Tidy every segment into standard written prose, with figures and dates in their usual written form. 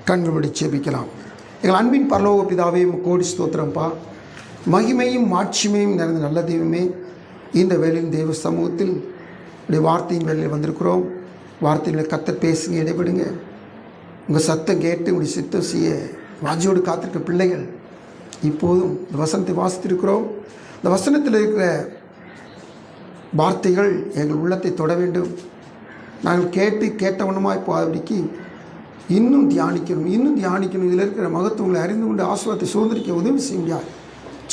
கண்களுடைய செபிக்கலாம். எங்கள் அன்பின் பரலோக பிதாவே, கோடி ஸ்தோத்திரம்ப்பா. மகிமையும் மாட்சிமையும் நிறைந்த நல்ல தெய்வமே, இந்த வேளையின் தேவ சமூகத்தில் உடைய வார்த்தையின் வேலையில் வந்திருக்கிறோம். வார்த்தையில் கர்த்தர் பேசுங்க, இடைபடுங்க. உங்கள் சத்தம் கேட்டு உடைய சித்தம் செய்ய வாஞ்சியோடு காத்திருக்க பிள்ளைகள் இப்போதும் இந்த வசனத்தை வாசித்திருக்கிறோம். இந்த வசனத்தில் இருக்கிற வார்த்தைகள் எங்கள் உள்ளத்தை தொட வேண்டும். நாங்கள் கேட்டவனமாய் போவதற்கு இன்னும் தியானிக்கணும். இதில் இருக்கிற மகத்துவங்களை அறிந்து கொண்டு ஆசீர்வாதத்தை சுதந்திரிக்க உதவி செய்ய முடியாது.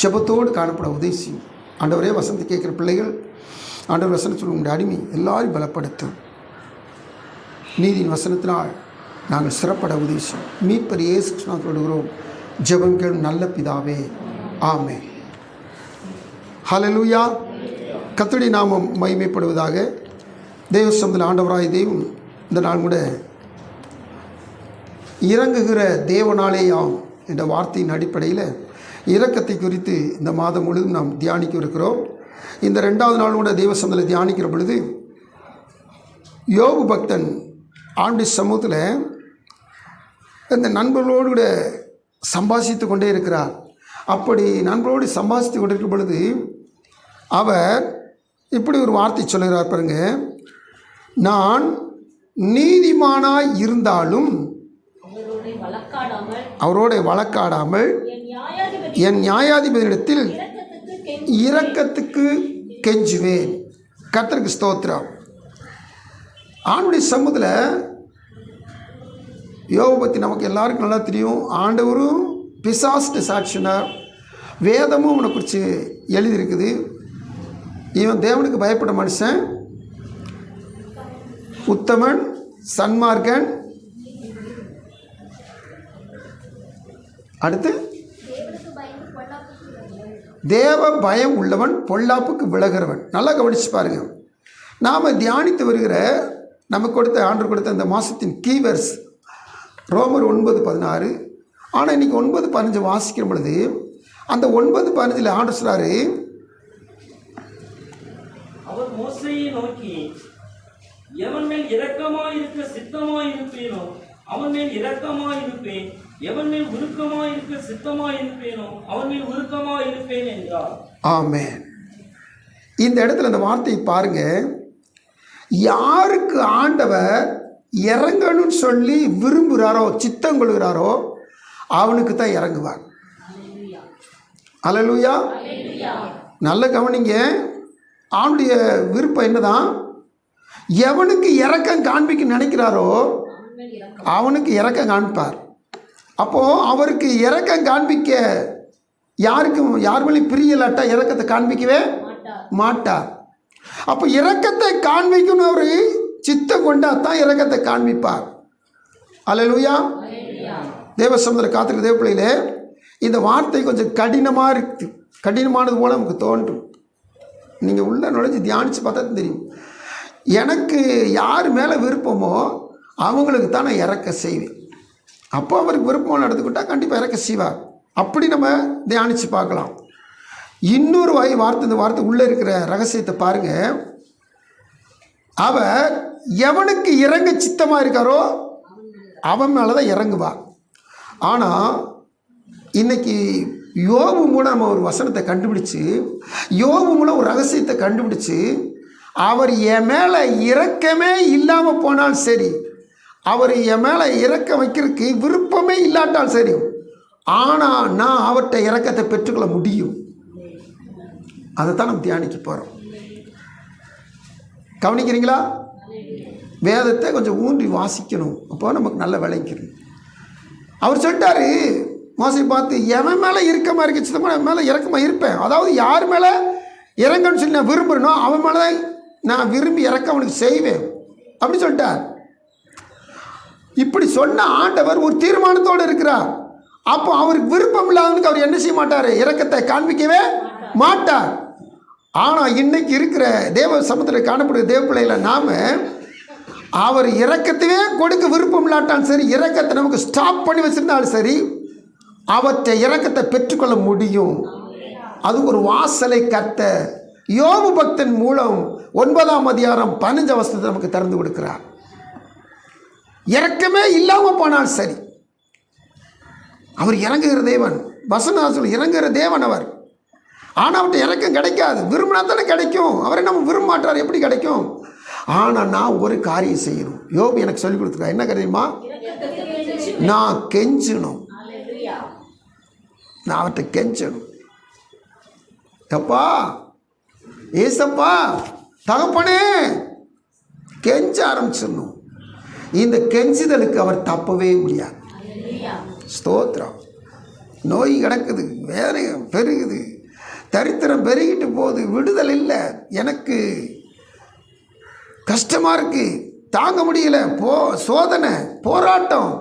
செபத்தோடு காணப்பட உதவி செய்யும் ஆண்டவரே. வசனத்தை கேட்குற பிள்ளைகள் ஆண்டவர் வசனம் சொல்ல உங்களுடைய அடிமை எல்லாரையும் பலப்படுத்தும். நீதியின் வசனத்தினால் நாங்கள் சிறப்பட உதவி செய்யும். மீட்பர் இயேசு கிறிஸ்துவினால் தொடுகிறோம் ஜெபம் கேளும் நல்ல பிதாவே, ஆமென். ஹல்லேலூயா. கர்த்தருடைய நாமம் மகிமைப்படுவதாக. தேவ சமூகத்தில் ஆண்டவராய் தெய்வம் இந்த நாள் கூட இறங்குகிற தேவனாலேயாம் என்ற வார்த்தையின் அடிப்படையில் இரக்கத்தை குறித்து இந்த மாதம் முழுவதும் நாம் தியானிக்க இருக்கிறோம். இந்த 2வது நாள் கூட தேவ சமூகத்தில் தியானிக்கிற பொழுது யோபு பக்தன் ஆண்டு சமூகத்தில் இந்த நண்பர்களோடு கூட சம்பாஷித்து கொண்டே இருக்கிறார். அப்படி நண்பர்களோடு சம்பாஷித்து கொண்டிருக்கும் பொழுது அவர் இப்படி ஒரு வார்த்தை சொல்லுகிறார் பாருங்க. நான் நீதிமானாய் இருந்தாலும் அவரோட வழக்காடாமல் என் நியாயாதிபதியிடத்தில் இரக்கத்துக்கு கெஞ்சுவேன். கர்த்தருக்கு ஸ்தோத்திரம். ஆண்டுடைய சமூகத்தில் யோபை பற்றி நமக்கு எல்லாருக்கும் நல்லா தெரியும். ஆண்டவரும் பிசாசுட்டு சாட்சினார். வேதமும் அவனை குறித்து எழுதியிருக்குது. இவன் தேவனுக்கு பயப்பட மனுஷன், உத்தமன், சன்மார்க்கன், அடுத்து தேவ பயம் உள்ளவன், பொல்லாப்புக்கு விலகிறவன். நல்லா கவனிச்சு பாருங்க. நாம் தியானித்து வருகிற நமக்கு ஆண்டவர் கொடுத்த அந்த மாதத்தின் கீவேர்ஸ் ரோமர் 9:16. ஆனால் இன்றைக்கி 9:15 வாசிக்கிற பொழுது அந்த 9:15 ஆண்டவர் சொல்றாரு, அவர் மோசேயை நோக்கி, எவன் மேல் இரக்கமாயிருக்க சித்தமாயிருப்பேனோ அவன் மேல் இரக்கமாயிருப்பேன், எவன் மேல் உருக்கமாயிருக்க சித்தமாயிருப்பேனோ அவன் மேல் உருக்கமாயிருப்பேன் என்றார். ஆமென். இந்த இடத்துல அந்த வார்த்தையை பாருங்க. யாருக்கு ஆண்டவர் இறங்கணும்னு சொல்லி விரும்புகிறாரோ, சித்தம் கொள்கிறாரோ அவனுக்கு தான் இறங்குவார். அல்லேலூயா. நல்ல கவனிங்க. அவனுடைய விருப்பம் என்னதான்? எவனுக்கு இரக்கம் காண்பிக்க நினைக்கிறாரோ அவனுக்கு இரக்கம் காண்பிப்பார். அப்போது அவருக்கு இரக்கம் காண்பிக்க யார் மேலேயும் பிரியலாட்டா இரக்கத்தை காண்பிக்கவே மாட்டார். அப்போ இரக்கத்தை காண்பிக்கணும். அவர் சித்தம் கொண்டா தான் இரக்கத்தை காண்பிப்பார். அல்லேலூயா. தேவ சமூகத்தில் காத்திருக்க தேவ பிள்ளையிலே இந்த வார்த்தை கொஞ்சம் கடினமாக இருக்குது. கடினமானது போல் நமக்கு தோன்றும். நீங்கள் உள்ள நுழைஞ்சு தியானித்து பார்த்தா தெரியும். எனக்கு யார் மேலே விருப்பமோ அவங்களுக்கு தான் நான் இறக்க செய்வேன். அப்போ அவருக்கு விருப்பமாக நடந்துக்கிட்டால் கண்டிப்பாக இறக்க செய்வார். அப்படி நம்ம தியானித்து பார்க்கலாம். இன்னொரு வார்த்தை, இந்த வார்த்தை உள்ளே இருக்கிற ரகசியத்தை பாருங்கள். அவர் எவனுக்கு இறங்க சித்தமாக இருக்காரோ அவன் மேலே தான் இறங்குவார். ஆனால் இன்னைக்கு யோபு மூலம் நம்ம ஒரு வசனத்தை கண்டுபிடிச்சு, யோபு மூலம் ஒரு ரகசியத்தை கண்டுபிடிச்சு, அவர் என் மேலே இரக்கமே இல்லாமல் போனால் சரி, அவர் என் மேலே இரக்கம் வைக்கிறதுக்கு விருப்பமே இல்லாட்டால் சரி, ஆனால் நான் அவர்கிட்ட இரக்கத்தை பெற்றுக்கொள்ள முடியும். அதைத்தான் நம்ம தியானிக்க போகிறோம். கவனிக்கிறீங்களா? வேதத்தை கொஞ்சம் ஊன்றி வாசிக்கணும். அப்போ நமக்கு நல்ல விளைக்கணும். அவர் சொல்லிட்டாரு மோசை பார்த்து, எவன் மேலே இறக்கமாக இருக்க சித்தமாக என் மேலே இறக்கமாக இருப்பேன். அதாவது யார் மேலே இறங்கன்னு சொல்லி நான் விரும்புகிறனோ அவன் மேலே தான் நான் விரும்பி இறக்க அவனுக்கு செய்வேன் அப்படி சொல்லிட்டார். இப்படி சொன்ன ஆண்டவர் ஒரு தீர்மானத்தோடு இருக்கிறார். அப்போ அவருக்கு விருப்பம் இல்லாதவனுக்கு அவர் என்ன செய்ய மாட்டார்? இரக்கத்தை காண்பிக்கவே மாட்டார். ஆனால் இன்னைக்கு இருக்கிற தேவ சமூகத்தில் காணப்படுகிற தேவ பிள்ளைகளை நாம் அவர் இரக்கத்தையே கொடுக்க விருப்பம் இல்லாட்டாலும் சரி, இரக்கத்தை நமக்கு ஸ்டாப் பண்ணி வச்சுருந்தாலும் சரி, அவற்றை இரக்கத்தை பெற்றுக்கொள்ள முடியும். அது ஒரு வாசலை கர்த்தர் யோபு பக்தன் மூலம் 9ஆம் அதிகாரம் 15 வசனத்தை நமக்கு திறந்து கொடுக்கிறார். இரக்கமே இல்லாமல் போனால் சரி, அவர் இறங்குகிற தேவன், வசனம் இறங்குகிற தேவன் அவர். ஆனால் அவர்கிட்ட இறக்கம் கிடைக்காது. விரும்பினா தானே கிடைக்கும். அவரை நம்ம விரும்ப மாட்டார், எப்படி கிடைக்கும்? ஆனால் நான் ஒரு காரியம் செய்யணும். யோபு எனக்கு சொல்லிக் கொடுத்துருக்கா. என்ன தெரியுமா? நான் கெஞ்சணும். நான் அவர்கிட்ட கெஞ்சணும். அப்பா, ஏசப்பா, தகப்பனே, கெஞ்ச ஆரம்பிச்சிடணும். இந்த கெஞ்சுதலுக்கு அவர் தப்பவே முடியாது. ஸ்தோத்திரம். நோய் கிடக்குது, வேதனை பெருகுது, தரித்திரம் பெருகிட்டு போகுது, விடுதல் இல்லை, எனக்கு கஷ்டமாக இருக்குது, தாங்க முடியல, சோதனை, போராட்டம்,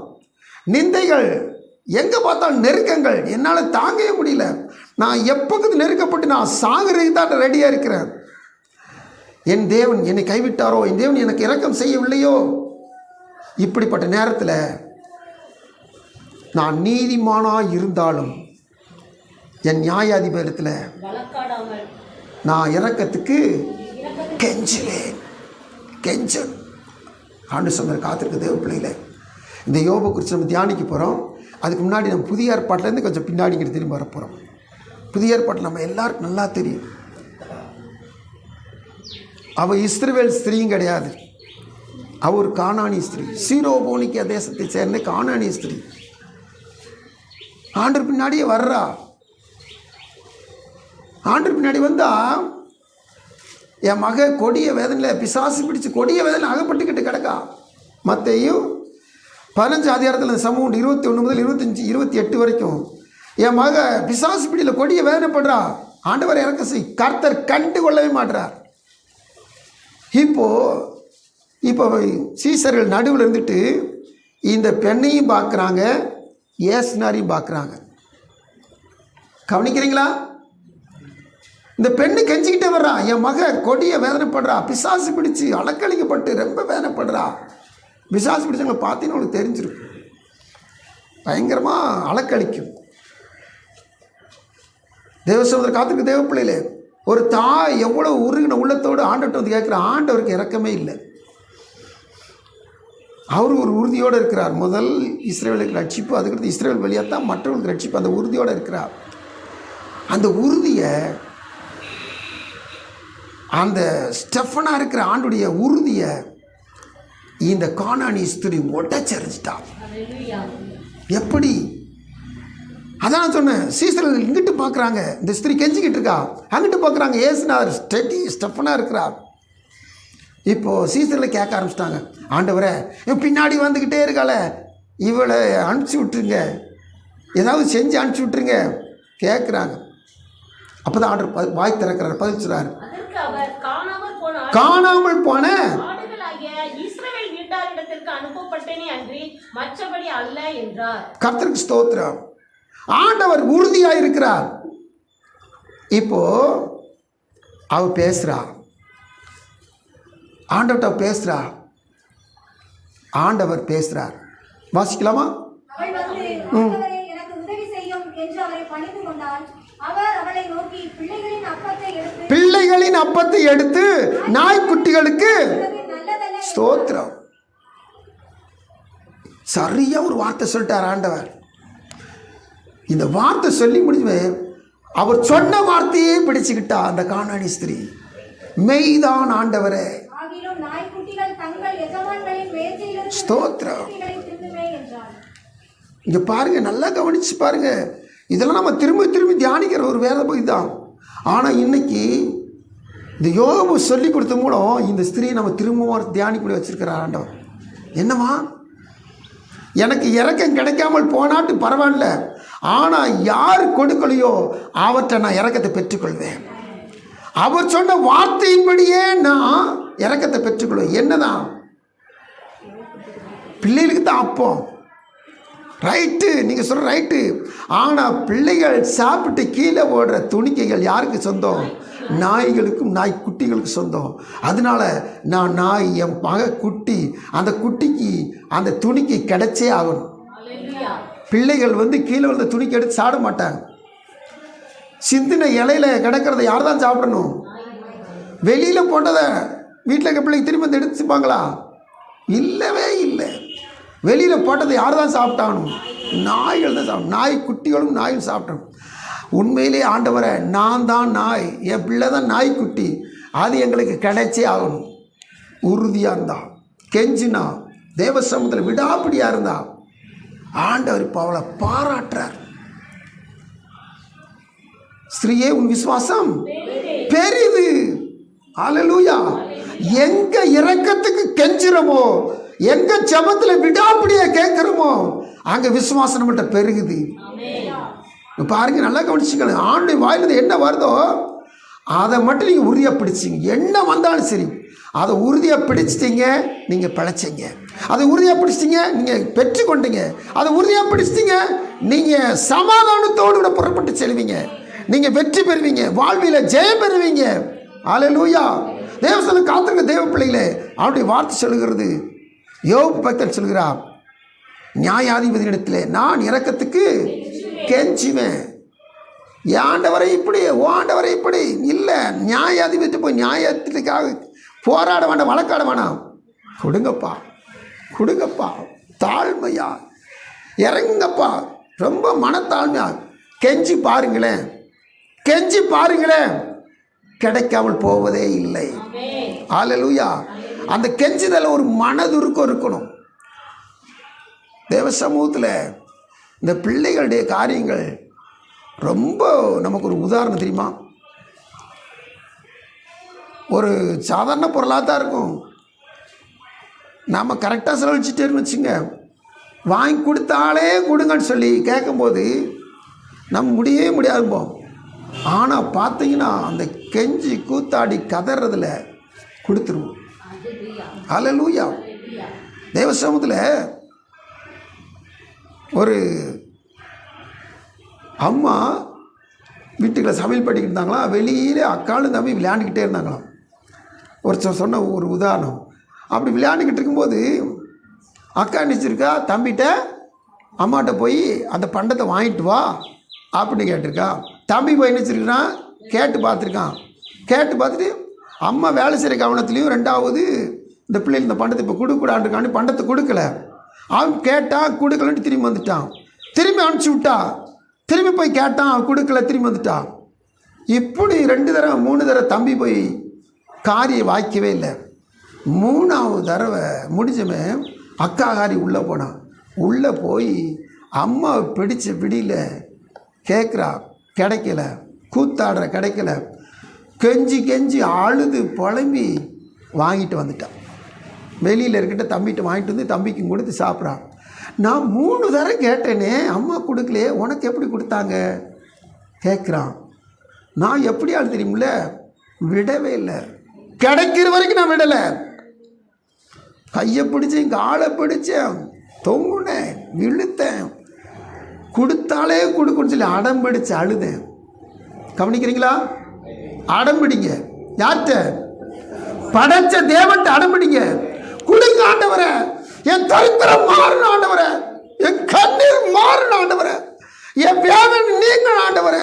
நிந்தைகள், எங்கே பார்த்தாலும் நெருக்கங்கள், என்னால் தாங்கவே முடியல, நான் எப்போது நெருக்கப்பட்டு நான் சாகிறதுக்கு தான் ரெடியாக இருக்கிறேன். என் தேவன் என்னை கைவிட்டாரோ, என் தேவன் எனக்கு இரக்கம் செய்யவில்லையோ? இப்படிப்பட்ட நேரத்தில் நான் நீதிமானாக இருந்தாலும் என் நியாயாதிபதியில் நான் இரக்கத்துக்கு கெஞ்சுவேன். கெஞ்சன் ஆண்டு சொன்ன காத்திருக்க தேவ பிள்ளைகளை, இந்த யோபு குறித்து நம்ம தியானிக்க போகிறோம். அதுக்கு முன்னாடி நம்ம புதிய ஏற்பாட்டிலேருந்து கொஞ்சம் பின்னாடிக்கிட்டு திரும்பி வர போகிறோம். புதிய ஏற்பாட்டில் நம்ம எல்லாருக்கும் நல்லா தெரியும், அவள் இஸ்ரவேல் ஸ்திரீயும் கிடையாது, அவர் கானானி ஸ்திரீ, சீரோபோனிக்கிய தேசத்தை சேர்ந்த கானானி ஸ்திரீ. ஆண்டர் பின்னாடியே வர்றா. ஆண்டர் பின்னாடி வந்தா, என் மக கொடிய வேதனையில் பிசாசு பிடிச்சு கொடிய வேதனை அகப்பட்டுக்கிட்டு கிடக்கா. மத்தேயு 15 அதிகாரத்தில் இந்த சமூகம் 21 முதல் 25 28 வரைக்கும் என் மக பிசாசு பிடியில் கொடிய வேதனைப்படுறா. ஆண்டவர் இறக்க செய், கர்த்தர் கண்டு கொள்ளவே மாட்டார். இப்போ சீசர்கள் நடுவில் இருந்துட்டு இந்த பெண்ணையும் பார்க்குறாங்க, ஏசுனாரையும் பார்க்குறாங்க. கவனிக்கிறீங்களா? இந்த பெண்ணு கெஞ்சிக்கிட்டே வர்றா, என் மக கொடிய வேதனைப்படுறா, பிசாசு பிடிச்சி அலக்களிக்கப்பட்டு ரொம்ப வேதனைப்படுறா. பிசாசு பிடிச்சவங்களை பார்த்தீங்கன்னா உங்களுக்கு தெரிஞ்சிருக்கும், பயங்கரமாக அலக்களிக்கும். தேவசோதர் காத்திருக்கு தேவ பிள்ளையிலே, ஒரு தாய் எவ்வளோ உருகின உள்ளத்தோடு ஆண்டவர்கிட்ட வந்து கேட்குற, ஆண்டவருக்கு இறக்கமே இல்லை. அவர் ஒரு உறுதியோடு இருக்கிறார். முதல் இஸ்ரவேலுக்கு ரட்சிப்பு, அதுக்கடுத்து இஸ்ரவேல் வழியாக தான் மற்றவர்களுக்கு ரட்சிப்பு. அந்த உறுதியோடு இருக்கிறார். அந்த உறுதியை, அந்த ஸ்டெஃபனாக இருக்கிற ஆண்டுடைய உறுதியை இந்த கானானி ஸ்திரீ ஒட்டச்சரிச்சிட்டா. எப்படி? அதான் சொன்னேன், சீசர்கள் இங்கிட்டு பார்க்குறாங்க, இந்த ஸ்திரீ கெஞ்சிக்கிட்டு இருக்கா, அங்கிட்டு பார்க்குறாங்க, ஏசுனார் ஸ்டெஃபனாக இருக்கிறார். இப்போது சீசரில் கேட்க ஆரம்பிச்சிட்டாங்க, ஆண்டவரை பின்னாடி வந்துக்கிட்டே இருக்காள, இவளை அனுப்பிச்சி விட்டுருங்க, ஏதாவது செஞ்சு அனுப்பிச்சி விட்டுருங்க கேட்குறாங்க. அப்போ தான் ஆண்டவர் வாய் திறக்கிறார், பதில் சொல்கிறார், காணாமல் போன கர்த்தருக்கு ஸ்தோத்திரம். ஆண்டவர் உறுதியாக இருக்கிறார். இப்போ அவ பேசுறா, ஆண்டவர்கிட்ட பேசுறா, ஆண்டவர் பேசுறார். வாசிக்கலாமா? பிள்ளைகளின் அப்பத்தை எடுத்து நாய்க்குட்டிகளுக்கு ஸ்தோத்திரம். சரியா ஒரு வார்த்தை சொல்லிட்டார் ஆண்டவர். இந்த வார்த்தை சொல்லி முடிஞ்சு அவர் சொன்ன வார்த்தையே பிடிச்சுக்கிட்டா அந்த கானானி ஸ்திரீ. மெய்தான் ஆண்டவரே, ஸ்தோத்திரம். இங்க பாருங்க, நல்லா கவனிச்சு பாருங்க. இதெல்லாம் நம்ம திரும்பி திரும்பி தியானிக்கிற ஒரு வேத பகுதி தான். ஆனால் இன்னைக்கு இந்த யோபு சொல்லி கொடுத்த மூலம் இந்த ஸ்திரீயை நம்ம திரும்பவும் தியானிக்க வச்சிருக்கிறார் ஆண்டவர். என்னவா, எனக்கு இறக்கம் கிடைக்காமல் போனாட்டு பரவாயில்ல, ஆனால் யார் கொடுக்கலையோ அவற்றை நான் இறக்கத்தை பெற்றுக்கொள்வேன். அவர் சொன்ன வார்த்தையின்படியே நான் இறக்கத்தை பெற்றுக்கொள்வேன். என்னதான், பிள்ளைகளுக்கு தான் அப்போ ரைட்டு, நீங்கள் சொல்கிற ரைட்டு. ஆனால் பிள்ளைகள் சாப்பிட்டு கீழே ஓடுற துணிக்கைகள் யாருக்கு சொந்தம்? நாய்களுக்கும் நாய்க்குட்டிகளுக்கு சொந்தம். அதனால நான் நாய், என் மக குட்டி, அந்த குட்டிக்கு அந்த துணிக்கு கிடைச்சே ஆகணும். பிள்ளைகள் கீழே வந்த துணிக்கு எடுத்து சாப்பிட மாட்டாங்க. சிந்தின இலையில கிடக்கிறத யார் தான் சாப்பிடணும்? வெளியில் போட்டதை வீட்டில் இருக்க பிள்ளைங்க திரும்ப வந்து எடுத்துப்பாங்களா? இல்லவே இல்லை. வெளியில் போட்டதை யார் தான் சாப்பிட்டானும்? நாய்கள் தான் சாப்பிடும். நாய் குட்டிகளும் நாயும் சாப்பிட்டோம். உண்மையிலே ஆண்டவரை, நான் தான் நாய், என் பிள்ளை தான் நாய்க்குட்டி, அது எங்களுக்கு கிடைச்சே ஆகணும். உறுதியாக இருந்தா, கெஞ்சினா, தேவ சமூகத்தில் விடாப்பிடியாக இருந்தா ஆண்டவர் இப்போ அவளை பாராட்டுறார். ஸ்திரீயே, உன் விசுவாசம் பெரிது. அல்லேலூயா. எங்க இரக்கத்துக்கு கெஞ்சுறோமோ, எங்க ஜெபத்தில் விடாப்பிடியா கேட்கிறோமோ, அங்க விசுவாசம் நம்மகிட்ட பெருகுது. பாருங்க, நல்லா கவனிச்சுக்கணும். ஆண்டுடைய வாயிலிருந்து என்ன வருதோ அதை மட்டும் நீங்கள் உறுதியாக பிடிச்சிங்க. என்ன வந்தாலும் சரி, அதை உறுதியாக பிடிச்சிட்டிங்க, நீங்கள் பிழைச்சிங்க. அதை உறுதியாக பிடிச்சிட்டிங்க, நீங்கள் பெற்றுக்கொண்டீங்க. அதை உறுதியாக பிடிச்சிட்டிங்க, நீங்கள் சமாதானத்தோடு கூட புறப்பட்டு செல்வீங்க. நீங்கள் வெற்றி பெறுவீங்க, வாழ்வில் ஜெயம் பெறுவீங்க. அல்லேலூயா. தேவசனம் காத்திருக்க தேவ பிள்ளைகளே, அவருடைய வார்த்தை சொல்லுகிறது. யோபு பக்தன் சொல்கிறார், நியாயாதிபதியிடத்தில் நான் இரக்கத்துக்கு கெஞ்சுவேன். ஆண்டவரை இப்படி, ஆண்டவரை இப்படி இல்லை. நியாயாதிபதி போய் நியாயத்துக்காக போராட வேண்டாம், வழக்காட வேண்டாம். கொடுங்கப்பா, கொடுங்கப்பா, தாழ்மையா இறங்குங்கப்பா. ரொம்ப மனத்தாழ்மையா கெஞ்சி பாருங்களேன், கெஞ்சி பாருங்களேன், கிடைக்காமல் போவதே இல்லை. அல்லேலூயா. அந்த கெஞ்சுதல் ஒரு மனதுருக்கம் இருக்கணும். தேவ சமூகத்தில் இந்த பிள்ளைகளுடைய காரியங்கள் ரொம்ப நமக்கு ஒரு உதாரணம் தெரியுமா? ஒரு சாதாரண பொருளாக தான் இருக்கும். நாம் கரெக்டாக செலவழிச்சிட்டேன்னு வச்சுங்க, வாங்கி கொடுத்தாலே கொடுங்கன்னு சொல்லி கேட்கும்போது நம்ம முடியவே முடியாதுப்போம். ஆனால் பார்த்தீங்கன்னா அந்த கெஞ்சி கூத்தாடி கதறதில் கொடுத்துருவோம். அல்லேலூயா. தேவ சமூகத்தில் ஒரு அம்மா வீட்டுக்குள்ள சமையல் பண்ணிக்கிட்டு இருந்தாங்களாம். வெளியில் அக்காலும் தம்பி விளையாண்டுக்கிட்டே இருந்தாங்களாம். ஒரு சொன்ன ஒரு உதாரணம். அப்படி விளையாண்டுக்கிட்டு இருக்கும்போது அக்கா நினச்சிருக்கா, தம்பிகிட்ட அம்மாட்ட போய் அந்த பண்டத்தை வாங்கிட்டு வா அப்படின்னு கேட்டிருக்கா. தம்பி போய் நினச்சிருக்கான், கேட்டு பார்த்துருக்கான். கேட்டு பார்த்துட்டு அம்மா வேலை செய்கிற கவனத்துலேயும், ரெண்டாவது இந்த பிள்ளைகள் இந்த பண்டத்தை இப்போ கொடுக்கூடாண்டுருக்கான்னு பண்டத்தை கொடுக்கல. அவன் கேட்டான், கொடுக்கலன்ட்டு திரும்பி வந்துட்டான். திரும்பி அனுப்பிச்சி விட்டா. திரும்பி போய் கேட்டான், அவன் கொடுக்கல, திரும்பி வந்துட்டான். இப்படி 2 தடவை 3 தடவை தம்பி போய் காரியம் வாய்க்கவே இல்லை. 3ஆவது தடவை முடிஞ்சமே அக்கா காரி உள்ளே போனான். உள்ளே போய் அம்மாவை பிடிச்ச பிடியில் கேட்குறா, கிடைக்கல, கூத்தாடுற கிடைக்கல, கெஞ்சி கெஞ்சி அழுது புலம்பி வாங்கிட்டு வந்துட்டான். வெளியில் இருக்கிட்ட தம்பிகிட்ட வாங்கிட்டு வந்து தம்பிக்கும் கொடுத்து சாப்பிட்றான். நான் 3 தடவை கேட்டேனே, அம்மா கொடுக்கலையே, உனக்கு எப்படி கொடுத்தாங்க கேட்குறான். நான் எப்படி ஆள் தெரியுமில்ல, விடவே இல்லை. கிடைக்கிற வரைக்கும் நான் விடலை. கையை பிடிச்சேன், காலை பிடிச்சேன், தொங்குனேன், இழுத்தேன், கொடுத்தாலே கொடுக்குன்னு சொல்லி அடம் பிடிச்சு அழுதேன். கவனிக்கிறீங்களா? அடம் பிடிங்க. யார்கிட்ட? படைச்ச தேவன்ட்ட அடம் பிடிங்க. கொடுங்க ஆண்டவரே, என் தரித்திரம் மாறணும் ஆண்டவரே, என் கண்ணீர் மாறணும் ஆண்டவரே, என் வேதனை நீங்கள் ஆண்டவரே,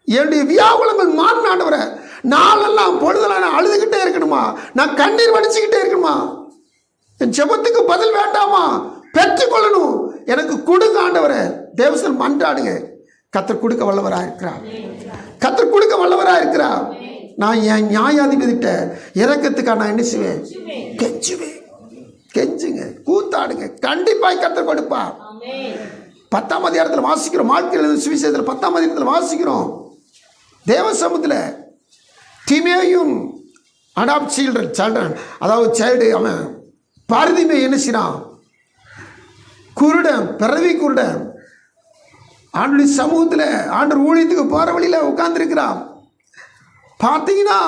என்னுடைய வியாகுலங்கள் மாறணும் ஆண்டவரே. நாளெல்லாம் பொழுதெல்லாம் நான் அழுதுகிட்டே இருக்கணுமா? நான் கண்ணீர் வடிச்சுக்கிட்டே இருக்கணுமா? என் ஜெபத்துக்கு பதில் வேண்டாமா? பெற்றுக்கொள்ளணும். எனக்கு கொடுங்க ஆண்டவரே. தேவசனம் மன்றாடுங்க. கர்த்தர் கொடுக்க வல்லவராக இருக்கிறார். கர்த்தர் கொடுக்க வல்லவராக இருக்கிறார். நான் என் நியாயாதிபதிட்ட இறக்கத்துக்காக நான் என்ன செய்வேன்? கெஞ்சுவேன். கெஞ்சுங்க, கூத்தாடுங்க, கண்டிப்பாக கர்த்தர் கொடுப்பா. 10ஆம் அதிகாரத்தில் வாசிக்கிறோம். வாழ்க்கையில் சுவிசேஷத்தில் 10ஆம் அதிகாரத்தில் வாசிக்கிறோம். தேவ சமூகத்தில் திமேயும் அடாப்ட் சில்ட்ரன், அதாவது சைல்டு, அவன் பார்திமே என்ன செய்யறான்? குருடன், பிறவி குருடன். ஆண்டுடைய சமூகத்தில் ஆண்டவர் ஊழியத்துக்கு போகிற வழியில் உட்கார்ந்துருக்கிறான். பார்த்தீங்கன்னா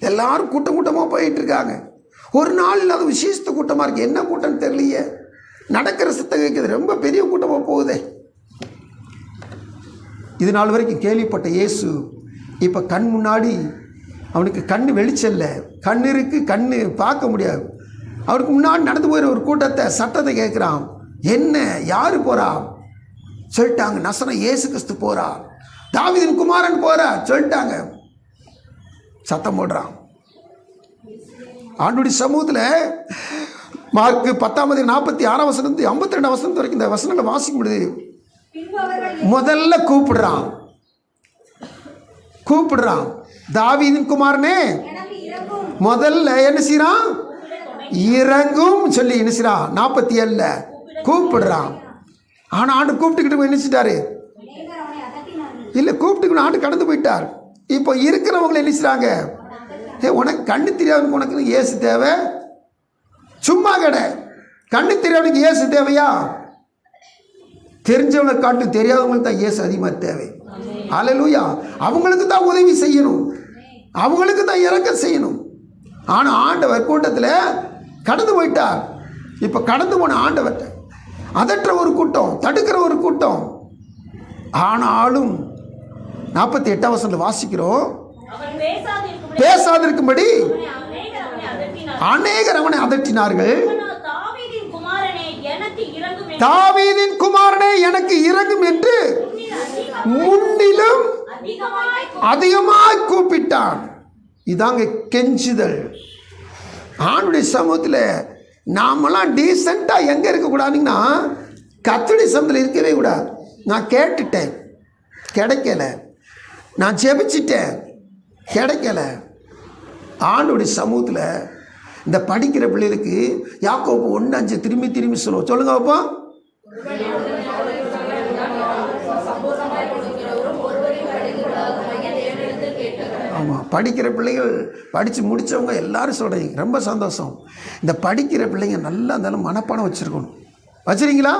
எல்லாரும் கூட்டம் கூட்டமாக போயிட்டு இருக்காங்க. ஒரு நாள் இல்லாத விசேஷத்து கூட்டமாக இருக்குது. என்ன கூட்டம்னு தெரியலையே. நடக்கிற சத்தம் கேட்குது, ரொம்ப பெரிய கூட்டமாக போகுதே. இது நாள் வரைக்கும் கேள்விப்பட்ட இயேசு இப்போ கண் முன்னாடி அவனுக்கு கண் வெளிச்சம் இல்லை, கண் இருக்கு, கண் பார்க்க முடியாது. அவருக்கு முன்னாடி நடந்து போயிற ஒரு கூட்டத்தை சத்தத்தை கேட்குறான். என்ன, யார் போகிறா? சொல்லிட்டாங்க, நசரேயன் இயேசு கிறிஸ்து போகிறா. தாவீதின் குமாரன் போறார் சொல்லிட்டாங்க, சத்தம் போடுறான். ஆண்டுடைய சமூகத்தில் மார்க் 10:46 52 வரைக்கும் இந்த வசனங்களை வாசிக்க முடியுது. முதல்ல கூப்பிடுறான் தாவீதின் குமாரனே, முதல்ல என்ன செய்யறான்? இறங்கும் சொல்லி என்ன செய்யறான்? 47 கூப்பிடுறான். ஆனால் ஆண்டு கூப்பிட்டுக்கிட்டு நினைச்சிட்டாரு இல்லை, கூப்பிட்டுக்கணும் ஆண்டு கடந்து போயிட்டார். இப்போ இருக்கிறவங்களை என்ன செய்றாங்க? உனக்கு கண்ணு தெரியாதவனுக்கு உனக்கு இயேசு தேவை? சும்மா கடை. கண்ணு தெரியாதவனுக்கு இயேசு தேவையா? தெரிஞ்சவனை காட்டு தெரியாதவங்களுக்கு தான் இயேசு அதிகமாக தேவை. அல்லேலூயா. அவங்களுக்கு தான் உதவி செய்யணும், அவங்களுக்கு தான் இறக்கம் செய்யணும். ஆனால் ஆண்டவர் கூட்டத்தில் கடந்து போயிட்டார். இப்போ கடந்து போன ஆண்டவர்கிட்ட அதற்ற ஒரு கூட்டம், தடுக்கிற ஒரு கூட்டம். ஆனாலும் 48 வாசிக்கிறோம், பேசாதிருக்கும்படி அநேகர் அவனை அதட்டினார்கள். தாவீதின் குமாரனே எனக்கு இறங்கும் என்று முன்னிலும் அதிகமாய் கூப்பிட்டான். இதாங்க கெஞ்சுதல். ஆண்டுடைய சமூகத்தில் நாமெல்லாம் டீசெண்டாக எங்கே இருக்கக்கூடாதுன்னா கர்த்தருடைய சமூகத்தில் இருக்கவே கூடாது. நான் கேட்டுட்டேன், கிடைக்கல. நான் ஜெபிச்சிட்டேன், கிடைக்கல. ஆண்டுடைய சமூகத்தில் இந்த படிக்கிற பிள்ளைகளுக்கு யாக்கோபு 1:5 திரும்பி சொல்லுவோம். சொல்லுங்க அப்பா. ஆமாம், படிக்கிற பிள்ளைகள் படித்து முடித்தவங்க எல்லாரும் சொல்கிறீங்க, ரொம்ப சந்தோஷம். இந்த படிக்கிற பிள்ளைங்க நல்லா இருந்தாலும் மனப்பாடம் வச்சுருக்கணும். வச்சுருக்கீங்களா?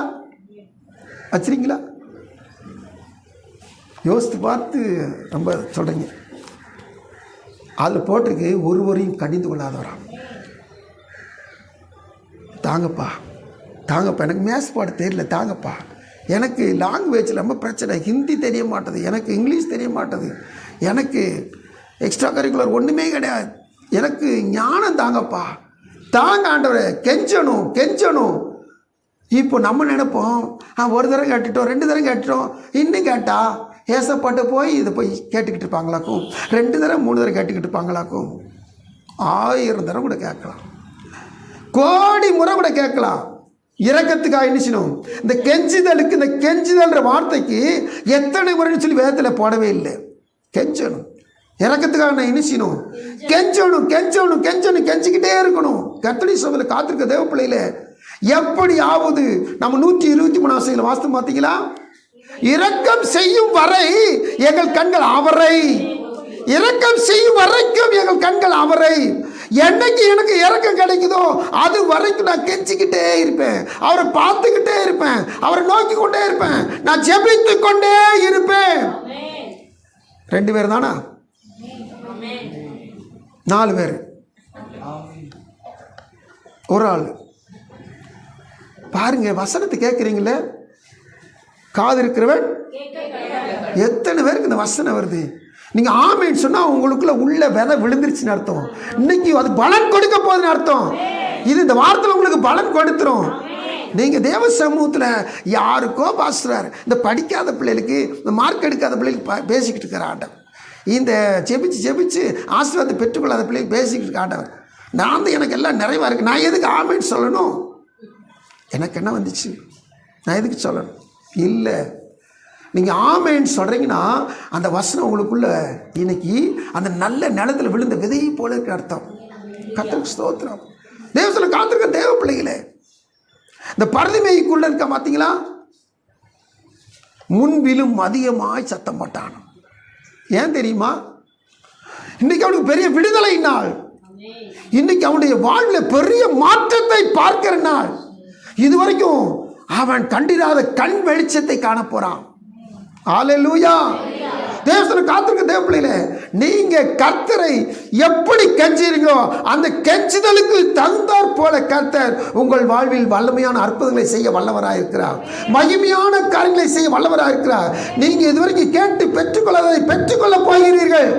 யோசித்து பார்த்து ரொம்ப சொல்கிறீங்க. அதில் போட்டிருக்கு, ஒருவரையும் கடிந்து கொள்ளாதவரா. தாங்கப்பா, எனக்கு மேத்ஸ் பாட தெரியல, தாங்கப்பா. எனக்கு லாங்குவேஜ் ரொம்ப பிரச்சனை, ஹிந்தி தெரிய மாட்டேது, எனக்கு இங்கிலீஷ் தெரிய மாட்டேது, எனக்கு எக்ஸ்ட்ரா கரிக்குலர் ஒன்றுமே கிடையாது, எனக்கு ஞானம் தாங்கப்பா, தாங்க ஆண்டவரே. கெஞ்சணும். இப்போ நம்ம நினைப்போம், ஒரு தடவை கேட்டுட்டோம், 2 தடவை கேட்டுட்டோம், இன்னும் கேட்டா ஏசப்பாட்டு போய் இதை போய் கேட்டுக்கிட்டு இருப்பாங்களாக்கும், 2 தடவை 3 தடவை கேட்டுக்கிட்டு இருப்பாங்களாக்கும், 1000 தடவை கூட கேட்கலாம், கோடி முறை கூட கேட்கலாம். இரக்கத்துக்காக என்ன? இந்த கெஞ்சுதலுக்கு, இந்த கெஞ்சுதல்ன்ற வார்த்தைக்கு எத்தனை முறைன்னு சொல்லி வேதத்தில் போடவே இல்லை. கெஞ்சணும், இறக்கத்துக்காக நான் என்ன செய்யணும்? கெஞ்சிக்கிட்டே இருக்கணும். கர்த்தருடைய சபையில் காத்திருக்க தேவ பிள்ளையில எப்படியாவது நம்ம 123 வாஸ்து பார்த்தீங்களா? இரக்கம் செய்யும் வரை எங்கள் கண்கள் அவரை, இரக்கம் செய்யும் வரைக்கும் எங்கள் கண்கள் அவரை. என்னைக்கு எனக்கு இரக்கம் கிடைக்குதோ அது வரைக்கும் நான் கெஞ்சிக்கிட்டே இருப்பேன், அவரை பார்த்துக்கிட்டே இருப்பேன், அவரை நோக்கி கொண்டே இருப்பேன், நான் ஜெபித்து கொண்டே இருப்பேன். 2 பேர் தானா? 4 பேர், ஒரு ஆள். பாருங்க, வசனத்தை கேட்குறீங்களே, காது இருக்கிறவன். எத்தனை பேருக்கு இந்த வசனம் வருது? நீங்கள் ஆமேன்னு சொன்னால் உங்களுக்குள்ள உள்ள விதை விழுந்துருச்சுன்னு அர்த்தம். இன்னைக்கு அது பலன் கொடுக்க போகுதுன்னு அர்த்தம். இது இந்த வாரத்தில் உங்களுக்கு பலன் கொடுத்துரும். நீங்கள் தேவ சமூகத்தில் யாருக்கோ பாஸ்டர், இந்த படிக்காத பிள்ளைகளுக்கு, இந்த மார்க் எடுக்காத பிள்ளைகளுக்கு பேசிக்கிட்டு இருக்கிற ஆண்டவர், இந்த ஜெபிச்சு ஆசீர்வாதத்தை பெற்றுக்கொள்ளாத பிள்ளைகளுக்கு பேசிக்கிட்டு இருக்க ஆண்டவர், நான் வந்து எனக்கு எல்லாம் நிறைவாக இருக்குது, நான் எதுக்கு ஆமேன்னு சொல்லணும்? எனக்கு என்ன வந்துச்சு, நான் எதுக்கு சொல்லணும்? இல்லை, நீங்கள் ஆமேன்னு சொல்கிறீங்கன்னா அந்த வசனம் உங்களுக்குள்ள இன்னைக்கு அந்த நல்ல நிலத்தில் விழுந்த விதையை போல இருக்க அர்த்தம். கர்த்தருக்கு ஸ்தோத்திரம். தேவத்தில் காத்திருக்க தேவ பிள்ளைகளே, இந்த பரதிமைக்குள்ள இருக்க பார்த்தீங்களா, முன்பிலும் அதிகமாய் சத்தம் போட்டான். ஏன் தெரியுமா? இன்னைக்கு அவனுக்கு பெரிய விடுதலை நாள், இன்னைக்கு அவனுடைய வாழ்வில் பெரிய மாற்றத்தை பார்க்கிற நாள். இதுவரைக்கும் அவன் கண்டிராத கண் வெளிச்சத்தை காண போறான். அல்லேலூயா. தேவசன காத்திருக்க தேவ பிள்ளைகளே, நீங்க கர்த்தரை எப்படி கெஞ்சுறீங்களோ அந்த கெஞ்சுதலுக்கு தகுந்தாற் போல கர்த்தர் உங்கள் வாழ்வில் வல்லமையான அற்புதங்களை செய்ய வல்லவராயிருக்கிறார், மகிமையான காரியங்களை செய்ய வல்லவராயிருக்கிறார். நீங்க இதுவரைக்கும் கேட்டு பெற்றுக்கொள்ளாததை பெற்றுக்கொள்ள போகிறீர்கள்.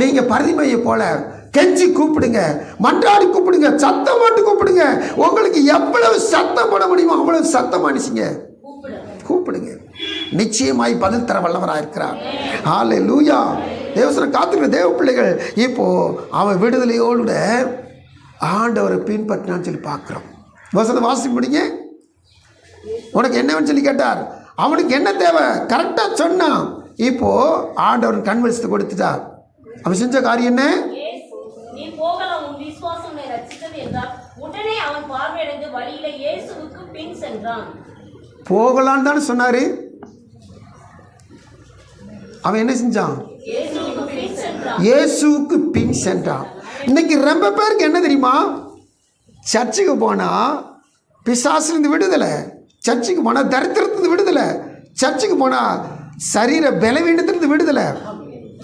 நீங்க பரிமையை போல கெஞ்சி கூப்பிடுங்க, மன்றாடி கூப்பிடுங்க, சத்தம் போட்டு கூப்பிடுங்க. உங்களுக்கு எவ்வளவு சத்தம் போட முடியுமோ அவ்வளவு சத்தம் அடிச்சுங்க, கூப்பிடுங்க. நிச்சயமாய் பதில் தர வல்லவராக இருக்கிறார். ஹல்லேலூயா. தேவசனம் காத்துக்கிற தேவ பிள்ளைகள் இப்போ அவன் விடுதலையோடு ஆண்டவரை பின்பற்றினான்னு சொல்லி பார்க்குறோம். வசனம் வாசி முடிங்க. உனக்கு என்னவன்னு சொல்லி கேட்டார். அவனுக்கு என்ன தேவை கரெக்டாக சொன்னான். இப்போ ஆண்டவர் கன்வென்ஸ் கொடுத்துட்டார். அவன் செஞ்ச காரியம் என்ன? நீ போகலாம், உன் விசுவாசம் உன்னை ரட்சித்தது என்றார். உடனே அவன் பார்வையடைந்து வழியில இயேசுவுக்கு பின் சென்றான். போகலான்னு தானே சொன்னாரு. அவன் என்ன செஞ்சான்? இயேசுவுக்கு பின் சென்றான். இயேசுவுக்கு பின் சென்றான். இன்னைக்கு ரொம்ப பேருக்கு என்ன தெரியுமா? சர்ச்சுக்கு போனால் பிசாசுலேருந்து விடுதலை, சர்ச்சுக்கு போனால் தரித்திரத்துலேருந்து விடுதலை, சர்ச்சுக்கு போனால் சரீர பலவீனத்திலிருந்து விடுதலை.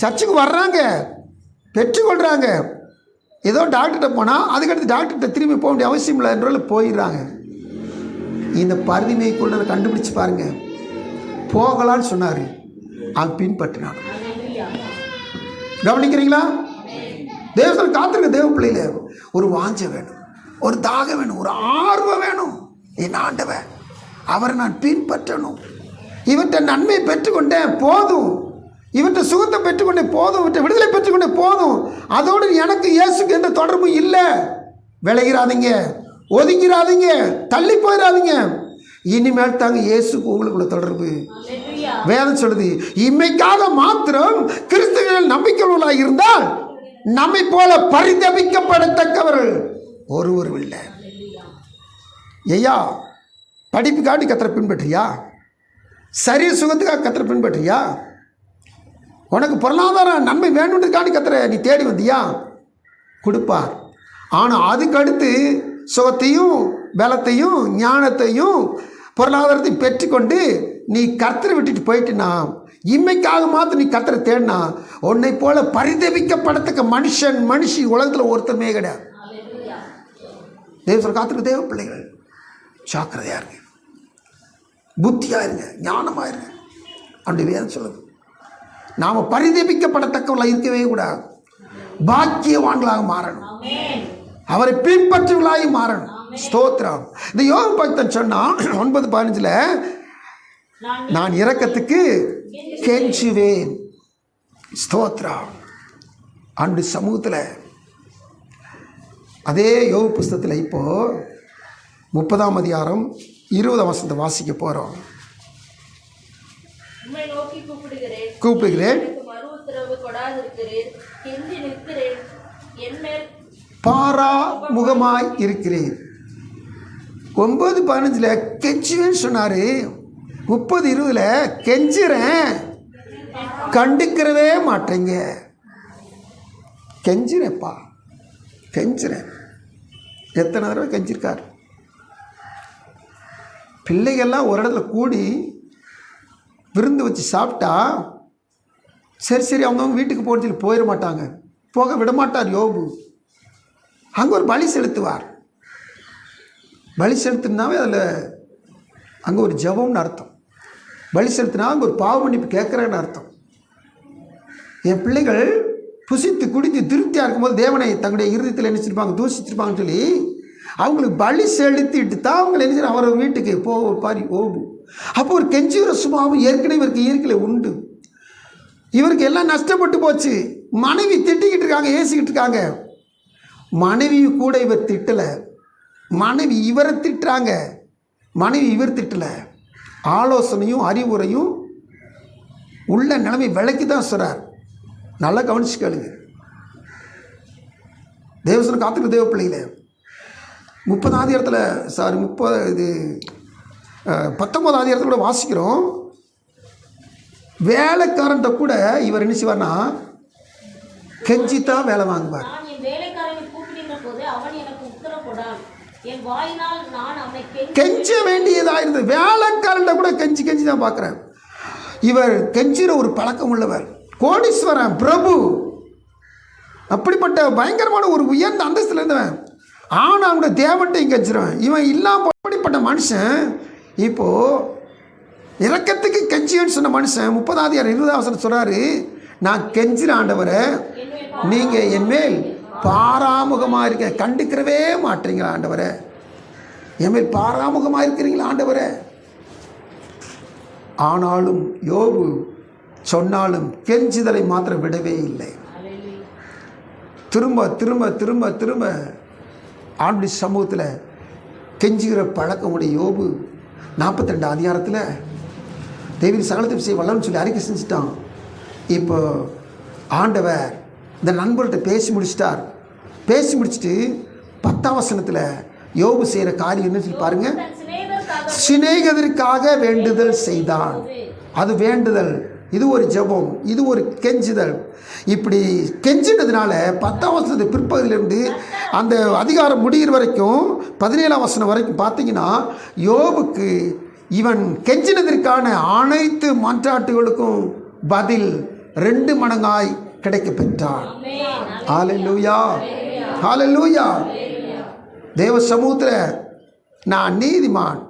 சர்ச்சுக்கு வர்றாங்க, பெற்றுக்கொள்கிறாங்க. ஏதோ டாக்டர்கிட்ட போனால் அதுக்கடுத்து டாக்டர்கிட்ட திரும்பி போக வேண்டிய அவசியம் இல்லை என்றாலும் போயிடுறாங்க. இந்த பரிதிமைக்குள்ள கண்டுபிடிச்சு பாருங்க. போகலான்னு சொன்னார், அவன் பின்பற்றினான். கவனிக்கிறீங்களா? தேவசனம் காத்திருக்க தேவ பிள்ளையில ஒரு வாஞ்சை வேணும், ஒரு தாகம் வேணும், ஒரு ஆர்வம் வேணும். என் ஆண்டவன் அவரை நான் பின்பற்றணும். இவற்றை நன்மை பெற்றுக்கொண்டேன் போதும், இவற்றை சுகத்தை பெற்றுக்கொண்டேன் போதும், இவற்றை விடுதலை பெற்றுக்கொண்டேன் போதும். அதோடு எனக்கு இயேசுக்கு எந்த தொடர்பும் இல்லை. விளைகிறாதீங்க, ஒதுங்கிறாதீங்க, தள்ளி போயிடாதீங்க. இனிமேல் தாங்க இயேசுக்கு உங்களுக்குள்ள தொடர்பு. வேதம் சொல்லுது, இம்மைக்காக மாத்திரம் கிறிஸ்துவில் நம்பிக்கையுள்ளவர்களாக இருந்தால் நம்மை போல பரிதபிக்கப்படத்தக்கவர்கள் ஒருவரும் இல்லை. ஐயா, படிப்புக்காண்டி கத்தரை பின்பற்றியா? சரீர சுகத்துக்காக கத்தரை பின்பற்றியா? உனக்கு பொருளாதார நன்மை வேணுன்றதுக்காண்டி கத்தரை நீ தேடி வந்தியா? கொடுப்பார். ஆனால் அதுக்கு அடுத்து சுகத்தையும் பலத்தையும் ஞானத்தையும் பொருளாதாரத்தையும் பெற்றுக்கொண்டு நீ கர்த்தரை விட்டுட்டு போயிட்டுனா, இம்மைக்காக மாத்திரம் நீ கர்த்தரை தேடினா, உன்னை போல பரிதபிக்கப்படத்தக்க மனுஷி உலகத்தில் ஒருத்தருமே கிடையாது. தேவ காத்திருக்க தேவ பிள்ளைகள் ஜாக்கிரதையா இருங்க, புத்தியா இருங்க, ஞானமா இருங்க. அப்படி வேதம் சொல்லுது. நாம பரிதபிக்கப்படத்தக்கவர்களாக இருக்கவே கூடாது, பாக்கியவான்களாக மாறணும், அவரை பின்பற்றுவர்களாக மாறணும். ஸ்தோத்திரம். இந்த யோக பக்தன் சொன்னா 9:15 நான் இரக்கத்துக்கு கெஞ்சுவேன். ஸ்தோத்திரம். அன்று சமூகத்தில் அதே யோக புஸ்தகத்தில் இப்போ 30ஆம் அதிகாரம் 20ஆம் வசனத்தை வாசிக்க போகிறோம். உம்மை நோக்கி கூப்பிடுகிறேன், கூப்பிடுகிறேன், எனக்கு மறு உத்தரவு கொடாதிருக்கிறேன், கெஞ்சி நிற்கிறேன், என்மேல் பாராமுகமாய் இருக்கிறேன். 9:15 கெஞ்சுவேன்னு சொன்னார். 30:20 கெஞ்சுறேன், கண்டுக்கிறவே மாட்டேங்க. கெஞ்சுறேன்ப்பா, கெஞ்சுறேன். எத்தனை தடவை கெஞ்சிருக்கார். பிள்ளைகள்லாம் ஒரு இடத்துல கூடி விருந்து வச்சு சாப்பிட்டா சரி அவங்கவுங்க வீட்டுக்கு போன்னு சொல்லி போயிட மாட்டாங்க, போக விட மாட்டார் யோபு. அங்கே ஒரு பலி செலுத்துவார். பலி செலுத்தினாவே அதில் அங்கே ஒரு ஜெபம்னு அர்த்தம். பலி செலுத்தினா அங்கே ஒரு பாவ மன்னிப்பு கேட்குறேன்னு அர்த்தம். என் பிள்ளைகள் புசித்து குடித்து திருப்தியாக இருக்கும்போது தேவனை தங்களுடைய இருதயத்தில் என்ன செஞ்சிருப்பாங்க, தூசிச்சிருப்பாங்கன்னு சொல்லி அவங்களுக்கு பலி செலுத்திட்டு தான் அவங்களை என்ன செய்ய அவரை வீட்டுக்கு பாரி ஓபு. அப்போ ஒரு கெஞ்சுகிற சுபாவம் ஏற்கனவே இவருக்கு இயற்கையில் உண்டு. இவருக்கு எல்லாம் நஷ்டப்பட்டு போச்சு. மனைவி திட்டிக்கிட்டு இருக்காங்க, ஏசிக்கிட்டு இருக்காங்க. மனைவி கூட இவர் திட்டலை, மனைவி இவரை திட்டுறாங்க. மனைவி இவர் திட்டலை. ஆலோசனையும் அறிவுரையும் உள்ள நிலைமை விலைக்கு தான் சொல்கிறார். நல்லா கவனிச்சு கேளுங்க. தேவசனம் காத்துக்கு தேவ பிள்ளைகள 30ஆம் அதிகாரத்தில் 19ஆம் அதிகாரத்தில் கூட வாசிக்கிறோம். வேலைக்காரன்ட்ட கூட இவர் என்ன செய்வார்னா கெஞ்சித்தான் வேலை வாங்குவார். நான் என் வேலைக்காரனை கூப்பிடுகிற போது அவன் எனக்கு உத்தரவு கொடான், என் வாயினால் நான் அவனை கெஞ்ச வேண்டியதாக இருந்தது. வேலைக்காரன்ட்ட கூட கெஞ்சி தான் பார்க்குறேன். இவர் கெஞ்சிற ஒரு பழக்கம் உள்ளவர், கோடீஸ்வரன், பிரபு, அப்படிப்பட்ட பயங்கரமான ஒரு உயர்ந்த அந்தஸ்தில் இருந்தவன். ஆனால் அவங்க தேவன்ட்டையும் கெஞ்சிருவேன். இவன் இல்லாமல் அப்படிப்பட்ட மனுஷன் இப்போது இரக்கத்துக்கு கெஞ்சின்னு சொன்ன மனுஷன் 30ஆம் அதிகாரம் 20ஆம் வசனம் சொல்கிறாரு, நான் கெஞ்சிற ஆண்டவரை நீங்கள் என்மேல் பாராமுகமாக இருக்க கண்டுக்கிறவே மாட்டீங்களா ஆண்டவரை, என்மேல் பாராமுகமாக இருக்கிறீங்களா ஆண்டவரை. ஆனாலும் யோபு சொன்னாலும் கெஞ்சுதலை மாத்திரம் விடவே இல்லை. திரும்ப திரும்ப திரும்ப திரும்ப ஆண்டுடைய சமூகத்தில் கெஞ்சுகிற பழக்கமுடைய யோபு 42 அதிகாரத்தில் தேவன் சகலத்தை செய்ய வல்லன்னு சொல்லி அறிக்கை செஞ்சுட்டான். இப்போ ஆண்டவர் இந்த நண்பர்கிட்ட பேசி முடிச்சிட்டார். பேசி முடிச்சுட்டு 10ஆம் வசனத்தில் யோபு செய்கிற காரியம் என்ன சொல்லி பாருங்க. சிநேகிதருக்காக வேண்டுதல் செய்தான். அது வேண்டுதல், இது ஒரு ஜெபம், இது ஒரு கெஞ்சுதல். இப்படி கெஞ்சினதுனால 10ஆம் வசனத்து பிற்பகுதியிலிருந்து அந்த அதிகாரம் முடிகிற வரைக்கும் 17ஆம் வசனம் வரைக்கும் பார்த்தீங்கன்னா யோபுக்கு இவன் கெஞ்சினதற்கான அனைத்து மன்றாட்டுகளுக்கும் பதில் 2 மடங்காய் கிடைக்க பெற்றான். ஹல்லேலூயா, ஹல்லேலூயா. தேவ சமூகத்தில் நான் நீதிமான்,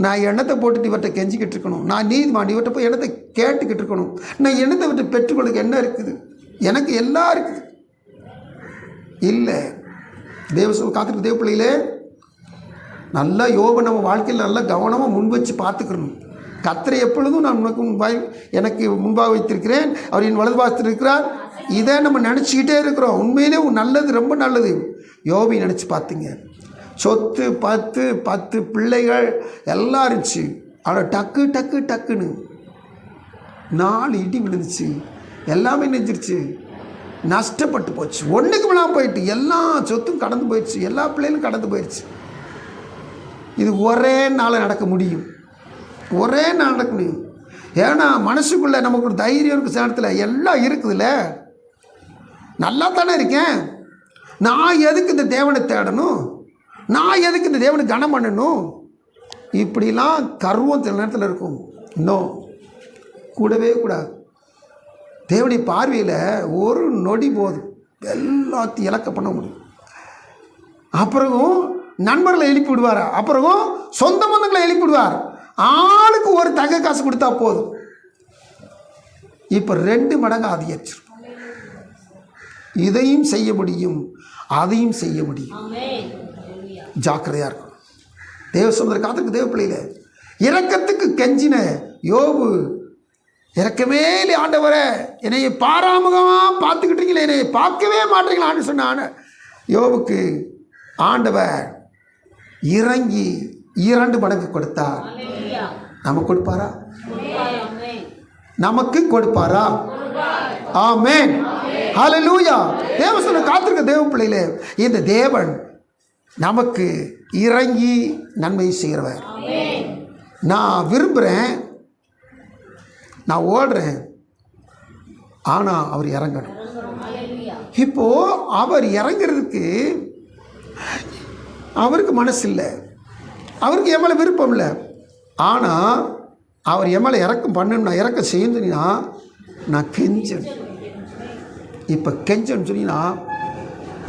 நான் எண்ணத்தை போட்டுட்டு இவர்கிட்ட கெஞ்சிக்கிட்டு இருக்கணும். நான் நீதிமான், இவர்கிட்ட போய் எண்ணத்தை கேட்டுக்கிட்டு இருக்கணும். நான் எண்ணத்தை விட்டு பெற்றுக்கொள்ளுக்கு என்ன இருக்குது? எனக்கு எல்லாம் இருக்குது இல்லை. தேவ காத்துட்டு தேவ பிள்ளைகளே, நல்லா யோபை நம்ம வாழ்க்கையில் நல்லா கவனமாக முன் வச்சு பார்த்துக்கணும். கர்த்தரை எப்பொழுதும் நான் எனக்கு முன்பாக வைத்திருக்கிறேன், அவர் என் வலது பாகத்தில் இருக்கிறார். இதை நம்ம நினச்சிக்கிட்டே இருக்கிறோம். உண்மையிலே நல்லது, ரொம்ப நல்லது. யோபை நினச்சி பார்த்தீங்க, சொத்து 10 பிள்ளைகள் எல்லாம் இருந்துச்சு. ஆனால் டக்கு டக்கு டக்குன்னு 4 இடி விழுந்துச்சு, எல்லாமே நெஞ்சிருச்சு, நஷ்டப்பட்டு போச்சு. ஒன்றுக்கு மேலாம் போயிட்டு எல்லா சொத்தும் கடந்து போயிடுச்சு, எல்லா பிள்ளைகளும் கடந்து போயிடுச்சு. இது ஒரே நாள் நடக்க முடியும், ஒரே நாள் நடக்க முடியும். ஏன்னா மனசுக்குள்ளே நமக்கு ஒரு தைரியம் இருக்குது. சேனத்தில் எல்லாம் இருக்குதுல்ல, நல்லா தானே இருக்கேன், நான் எதுக்கு இந்த தேவனை தேடணும், நான் எதுக்கு இந்த தேவனை கனம் பண்ணணும், இப்படிலாம் கர்வம் சில நேரத்தில் இருக்கும். இன்னும் கூடவே கூடாது. தேவனுடைய பார்வையில் ஒரு நொடி போதும் எல்லாத்தையும் இலக்க பண்ண முடியும். அப்புறம் நண்பர்களை எழுப்பி விடுவார், அப்புறம் சொந்த பந்தங்களை எழுப்பி விடுவார். ஆளுக்கு ஒரு தங்க காசு கொடுத்தா போதும். இப்போ 2 மடங்கு அதிகரிச்சிருக்கும். இதையும் செய்ய முடியும், அதையும் செய்ய முடியும். ஜாக்கிரதையாக இருக்கும். தேவ சமுதிர காத்துக்கு தேவ பிள்ளையில இரக்கத்துக்கு கெஞ்சின யோபு, இறக்கவே இல்லை ஆண்டவரே, என்னை பாராமுகமாக பார்த்துக்கிட்டீங்களே, என்னை பார்க்கவே மாட்டீங்களான்னு சொன்ன யோபுக்கு ஆண்டவர் இறங்கி 2 மடங்கு கொடுத்தார். நமக்கு கொடுப்பாரா? நமக்கு கொடுப்பாரா? ஆமென், ஹல்லேலூயா. தேவசன காத்திருக்க தேவ பிள்ளைகளே, இந்த தேவன் நமக்கு இறங்கி நன்மை செய்கிறவர். நான் விரும்புகிறேன், நான் ஓடுறேன், ஆனால் அவர் இறங்கணும். இப்போ அவர் இறங்கிறதுக்கு அவருக்கு மனசு இல்லை, அவருக்கு என் மேலே விருப்பம் இல்லை. ஆனால் அவர் என் மேலே இறக்கம் பண்ணணும், நான் இறக்கம் செய்யணும்னா நான் கெஞ்சணும். இப்போ கெஞ்சன்னு சொன்னீங்கன்னா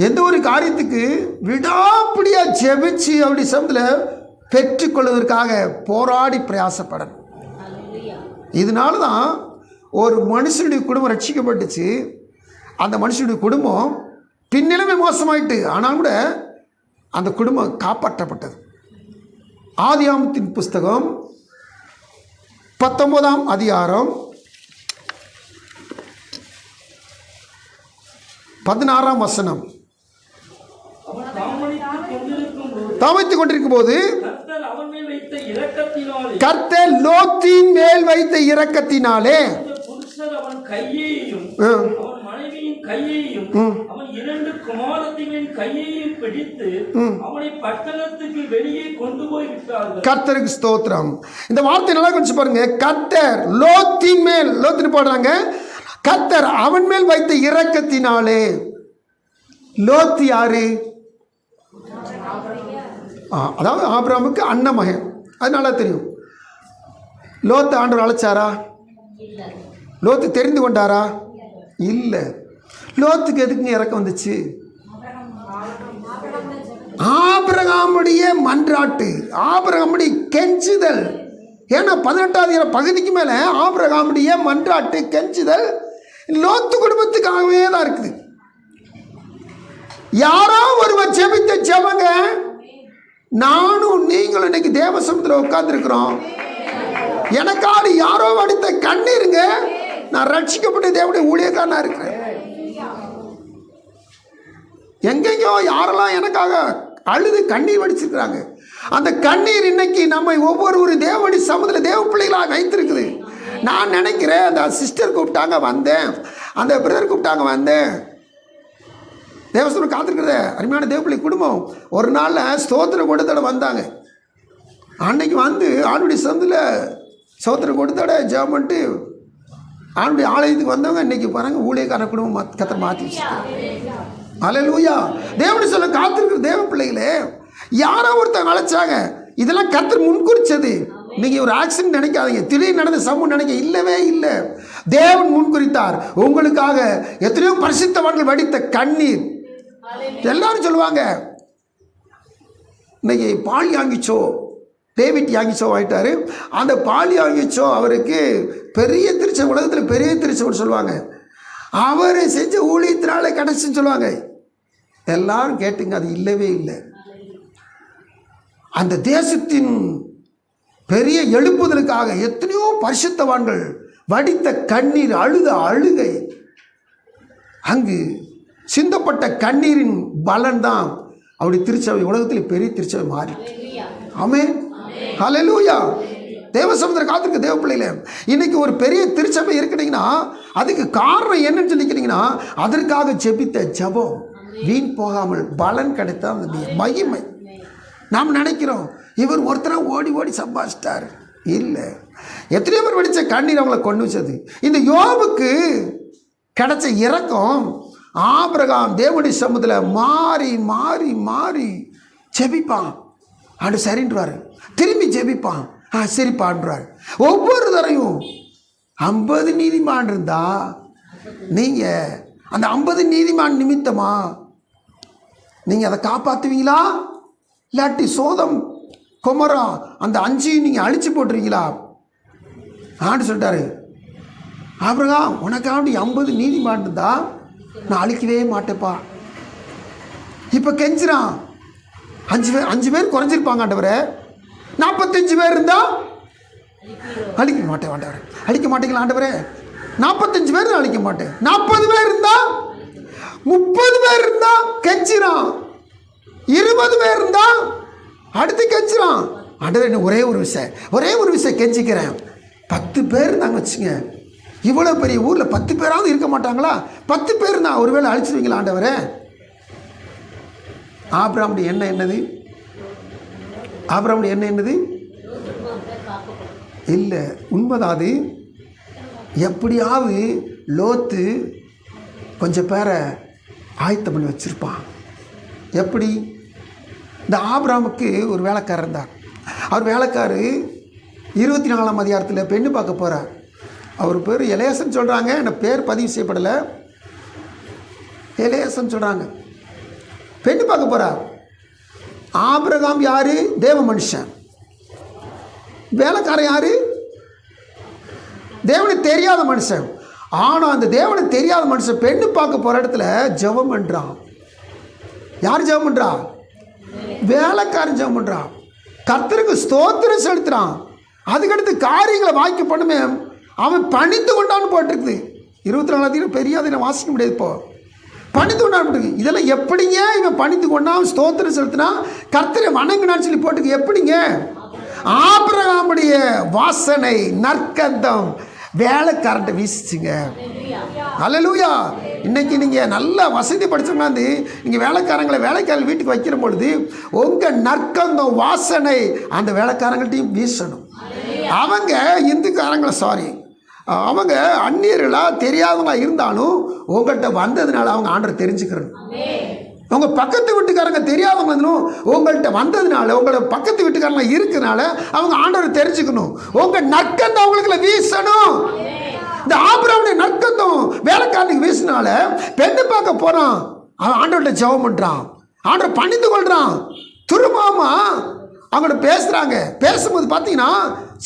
எந்த ஒரு காரியத்துக்கு விடாப்பிடியாக ஜெபிச்சு அவருடைய சமத்தில் பெற்றுக்கொள்வதற்காக போராடி பிரயாசப்படணும். இதனால தான் ஒரு மனுஷனுடைய குடும்பம் ரட்சிக்கப்பட்டுச்சு. அந்த மனுஷனுடைய குடும்பம் பின்னிலைமை மோசமாயிட்டு, ஆனால் கூட அந்த குடும்பம் காப்பாற்றப்பட்டது. ஆதியாகமத்தின் புஸ்தகம் 19ஆம் அதிகாரம் 16ஆம் வசனம். தாமதித்துக் கொண்டிருக்கும் போது கர்த்தர் லோத்தின் மேல் வைத்த இரக்கத்தினாலே அவன் கையையும் அவன் மனைவியின் கையையும் அவன் 2 குமாரத்தின் கையையும் பிடித்து அவனை பட்டணத்துக்கு வெளியே கொண்டு போய் விட்டார்கள். கர்த்தருக்கு ஸ்தோத்திரம். இந்த வார்த்தை நல்லா கொஞ்சம் பாருங்க. கர்த்தர் லோத்தின் மேல், லோத்தின் போடுறாங்க, கர்த்தர் அவன் மேல் வைத்த இரக்கத்தினாலே. லோத்து யாரு? அதாவது ஆபிரகாமுக்கு அண்ணன் மகன். அது நல்லா தெரியும். லோத்து ஆண்டவர் அழைச்சாரா? லோத்து தெரிந்து கொண்டாரா? இல்லை. லோத்துக்கு எதுக்குங்க இறக்கம் வந்துச்சு? ஆபிரகாமுடைய மன்றாட்டு, ஆபிரகாமுடைய கெஞ்சுதல். ஏன்னா 18ஆவது பகுதிக்கு மேலே ஆபிரகாமுடைய மன்றாட்டு, கெஞ்சுதல் லோத்து குடும்பத்துக்காகவே தான் இருக்குது. யாரோ ஒருவர் ஜெபித்த ஜெபங்க நானும் நீங்களும் இன்னைக்கு தேவ சமூகத்தில் உட்கார்ந்துருக்கிறோம். எனக்காக யாரோ வடித்த கண்ணீருங்க. நான் ரட்சிக்கப்பட்ட தேவனுடைய ஊழியக்காரனா இருக்கிறேன். எங்கெங்கோ யாரெல்லாம் எனக்காக அழுது கண்ணீர் வடிச்சிருக்கிறாங்க. அந்த கண்ணீர் இன்னைக்கு நம்மை ஒவ்வொரு தேவனுடைய சமூகத்தில் தேவ பிள்ளைகளாக வைத்திருக்குது. நான் நினைக்கிறேன், அந்த சிஸ்டர் கூப்பிட்டாங்க வந்தேன், அந்த பிரதர் கூப்பிட்டாங்க வந்தேன். தேவசூர் காத்திருக்கிறத அருமையான தேவப்பிள்ளை குடும்பம் ஒரு நாளில் ஸ்தோத்திர கொடுத்தட வந்தாங்க. அன்னைக்கு வந்து ஆணுடைய சந்தில் ஸ்தோத்திர கொடுத்தட ஜெபம் பண்ணிட்டு ஆணுடைய ஆலயத்துக்கு வந்தவங்க இன்னைக்கு பாருங்க ஊழியக்கார குடும்பம் கத்தர் மாற்றிச்சு. அல்லேலூயா. தேவனுடைய சொல்ல காத்திருக்கிற தேவ பிள்ளைகளே, யாரோ ஒருத்தங்க அழைச்சாங்க. இதெல்லாம் கத்தர் முன்குறிச்சது. நீங்கள் ஒரு ஆக்சிடென்ட் நினைக்காதீங்க, திடீர்னு நடந்த சம்பவம் நினைக்க இல்லவே இல்லை. தேவன் முன்குறித்தார். உங்களுக்காக எத்தனையோ பரிசுத்தவான்கள் வடித்த கண்ணீர். எல்லாரும் சொல்லுவாங்க, இன்னைக்கு பால் யாங்கிச்சோ டேவிட் யாங்கிச்சோ ஆகிட்டாரு. அந்த பால் யாங்கிச்சோ அவருக்கு பெரிய திருச்சை, உலகத்தில் பெரிய திருச்சைன்னு சொல்லுவாங்க. அவர் செஞ்ச ஊழியத்தினால கிடச்சின்னு சொல்லுவாங்க. எல்லாரும் கேட்டுங்க, அது இல்லவே இல்லை. அந்த தேசத்தின் பெரிய எழுப்புதலுக்காக எத்தனையோ பரிசுத்தவான்கள் வடித்த கண்ணீர், அழுத அழுகை, அங்கு சிந்தப்பட்ட கண்ணீரின் பலன் தான் அவருடைய திருச்சபை உலகத்தில் பெரிய திருச்சபை மாறி. ஆமென், ஹல்லேலூயா. தேவசமுத்திர காத்திருக்க தேவ பிள்ளைகளே, இன்னைக்கு ஒரு பெரிய திருச்சபை இருக்குனீங்கன்னா அதுக்கு காரணம் என்னன்னு சொல்லிக்கிறீங்கன்னா, அதற்காக ஜெபித்த ஜெபம் வீண் போகாமல் பலன் கிடைத்த அந்த மகிமை. நாம் நினைக்கிறோம் இவர் ஒருத்தரா ஓடி ஓடி சம்பாதிச்சிட்டார். இல்லை, எத்தனையோ பேர் வடித்த கண்ணீர் அவங்களை கொண்டு வச்சது. இந்த யோபுக்கு கிடைச்ச இரக்கம் ஆபிரகாம் தேவனுடைய சமூகத்தில் மாறி மாறி மாறி ஜெபிப்பான். ஆண்டு சரின்றாரு, திரும்பி ஜெபிப்பான், சரிப்பான்றார். ஒவ்வொரு தரையும் 50 நீதிமான் இருந்தா நீங்கள் அந்த 50 நீதிமான் நிமித்தமா நீங்கள் அதை காப்பாற்றுவீங்களா? இல்லாட்டி சோதம் குமரா அந்த 5 நீங்கள் அழிச்சு போட்டுருவீங்களா? ஆண்டு சொல்லிட்டாரு, ஆபிரகாம் உனக்காண்டி 50 நீதிமான் இருந்தா நான் அழிக்கவே மாட்டேப்பா. இப்போ கெஞ்சுறான், 5 பேர் குறைஞ்சிருப்பாங்க ஆண்டவரே, 45 பேர் இருந்தா அழிக்க மாட்டேன் ஆண்டவரே. அழிக்க மாட்டீங்களா ஆண்டவரே? 45 பேர் அழிக்க மாட்டேன். 40 பேர் இருந்தா, 30 பேர் இருந்தா கெஞ்சிறான். 20 பேர் இருந்தா அடுத்து கெஞ்சிறான். ஆண்டவரே என்ன ஒரே ஒரு விஷயம் கெஞ்சிக்கிறேன். 10 பேர் இருந்தாங்க வச்சுங்க, இவ்வளோ பெரிய ஊரில் 10 பேராவது இருக்க மாட்டாங்களா? 10 பேர் தான் ஒருவேளை அழிச்சிருவீங்களா ஆண்டவரே? ஆபிரகாமுடைய எண்ணம் என்னது? ஆபிரகாமுடைய எண்ணம் என்னது? இல்லை, உண்மைதான் அது. எப்படியாவது லோத்து கொஞ்சம் பேரை ஆயத்தம் பண்ணி வச்சுருப்பான். எப்படி? இந்த ஆபிரகாமுக்கு ஒரு வேலைக்காரர் இருந்தார். அவர் வேலைக்காரு 24ஆம் அதிகாரத்தில் பெண்ணு பார்க்க போகிறார். அவர் பேர் எலேசன் சொல்கிறாங்க, எனக்கு பேர் பதிவு செய்யப்படலை. எலேசன் சொல்கிறாங்க. பெண்ணு பார்க்க போகிறார். ஆபிரகாம் யாரு? தேவ மனுஷன். வேலைக்காரன் யாரு? தேவனுக்கு தெரியாத மனுஷன். ஆனால் அந்த தேவனுக்கு தெரியாத மனுஷன் பெண்ணு பார்க்க போகிற இடத்துல ஜெபம் பண்ணுறான். யார் ஜெபம் பண்ணுறா? வேலைக்காரன் ஜெபம் பண்ணுறான். கர்த்தருக்கு ஸ்தோத்திரம் செலுத்துறான். அதுக்கடுத்து காரியங்களை வாய்க்க பண்ணுமே அவன் பணிந்து கொண்டான்னு போட்டிருக்குது. 24 பெரிய அதை வாசிக்க முடியாது. இப்போ பணிந்து கொண்டான்னு போட்டிருக்கு. இதெல்லாம் எப்படிங்க இவன் பணிந்து கொண்டான் ஸ்தோத்திரம் செலுத்தினா கர்த்தரை வணங்கினான்னு சொல்லி போட்டுருக்கு? எப்படிங்க? ஆபிரகாமுடைய வாசனை நற்கந்தம் வேலைக்காரன்ட்ட வீசிச்சுங்க. அல்லேலூயா. இன்னைக்கு நீங்கள் நல்ல வசதி படிச்சோம்னா நீங்கள் வேலைக்காரர்கள் வீட்டுக்கு வைக்கிற பொழுது உங்கள் நற்கந்தம் வாசனை அந்த வேலைக்காரங்கள்ட்டையும் வீசணும். அவங்க இந்துக்காரங்களை அவங்க அந்நியர்களாக தெரியாதவங்களா இருந்தாலும் உங்கள்கிட்ட வந்ததுனால அவங்க ஆண்டரை தெரிஞ்சுக்கிறணும். உங்கள் பக்கத்து வீட்டுக்காரங்க தெரியாதவங்க இருந்தாலும் உங்கள்கிட்ட வந்ததுனால உங்களோட பக்கத்து வீட்டுக்காரங்க இருக்கிறதுனால அவங்க ஆண்டரை தெரிஞ்சுக்கணும். உங்கள் நற்கந்தம் அவங்களுக்குள்ள வீசணும். இந்த ஆபிரகாமுடைய நற்கந்தம் வேலைக்காரனுக்கு வீசினால பெண்ணு பார்க்க போகிறான். அவன் ஆண்டவர்கிட்ட ஜெபம் பண்ணுறான், ஆண்டரை பணிந்து கொள்கிறான். திரும்பமா அவங்கள்ட்ட பேசுகிறாங்க. பேசும்போது பார்த்தீங்கன்னா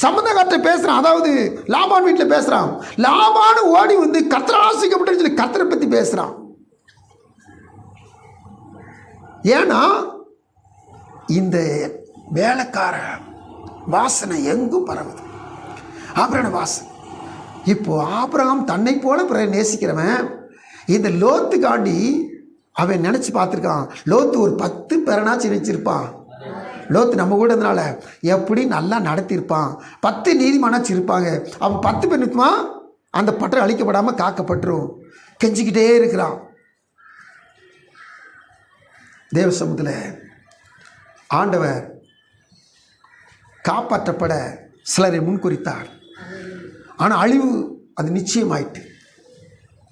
சம்பந்தக்கார்ட்ட பேசுகிறான். அதாவது லாபான் வீட்டில் பேசுகிறான். லாபான் ஓடி வந்து கர்த்தர் ஆசிக்கப்பட்டு சொல்லி கர்த்தரை பற்றி பேசுகிறான். ஏன்னா இந்த வேலைக்கார வாசனை எங்கும் பரவுது. ஆபிரகாம் வாசம். இப்போ ஆபிரகாம் தன்னை போல பிறரை நேசிக்கிறவன் இந்த லோத்துக்காண்டி அவன் நினச்சி பார்த்துருக்கான். லோத்து ஒரு 10 பேரனாச்சும் நினச்சிருப்பான். லோத்து நம்ம கூட இருந்தனால எப்படி நல்லா நடத்தியிருப்பான். 10 நீதிமானாச்சும் இருப்பாங்க. அவன் 10 பேர் நிற்குமா, அந்த பட்டணம் அழிக்கப்படாமல் காக்கப்பட்டுரும். கெஞ்சிக்கிட்டே இருக்கிறான். தேவ சமூகத்தில் ஆண்டவர் காப்பாற்றப்பட சிலரை முன்குறித்தார். ஆனால் அழிவு அது நிச்சயமாயிட்டு.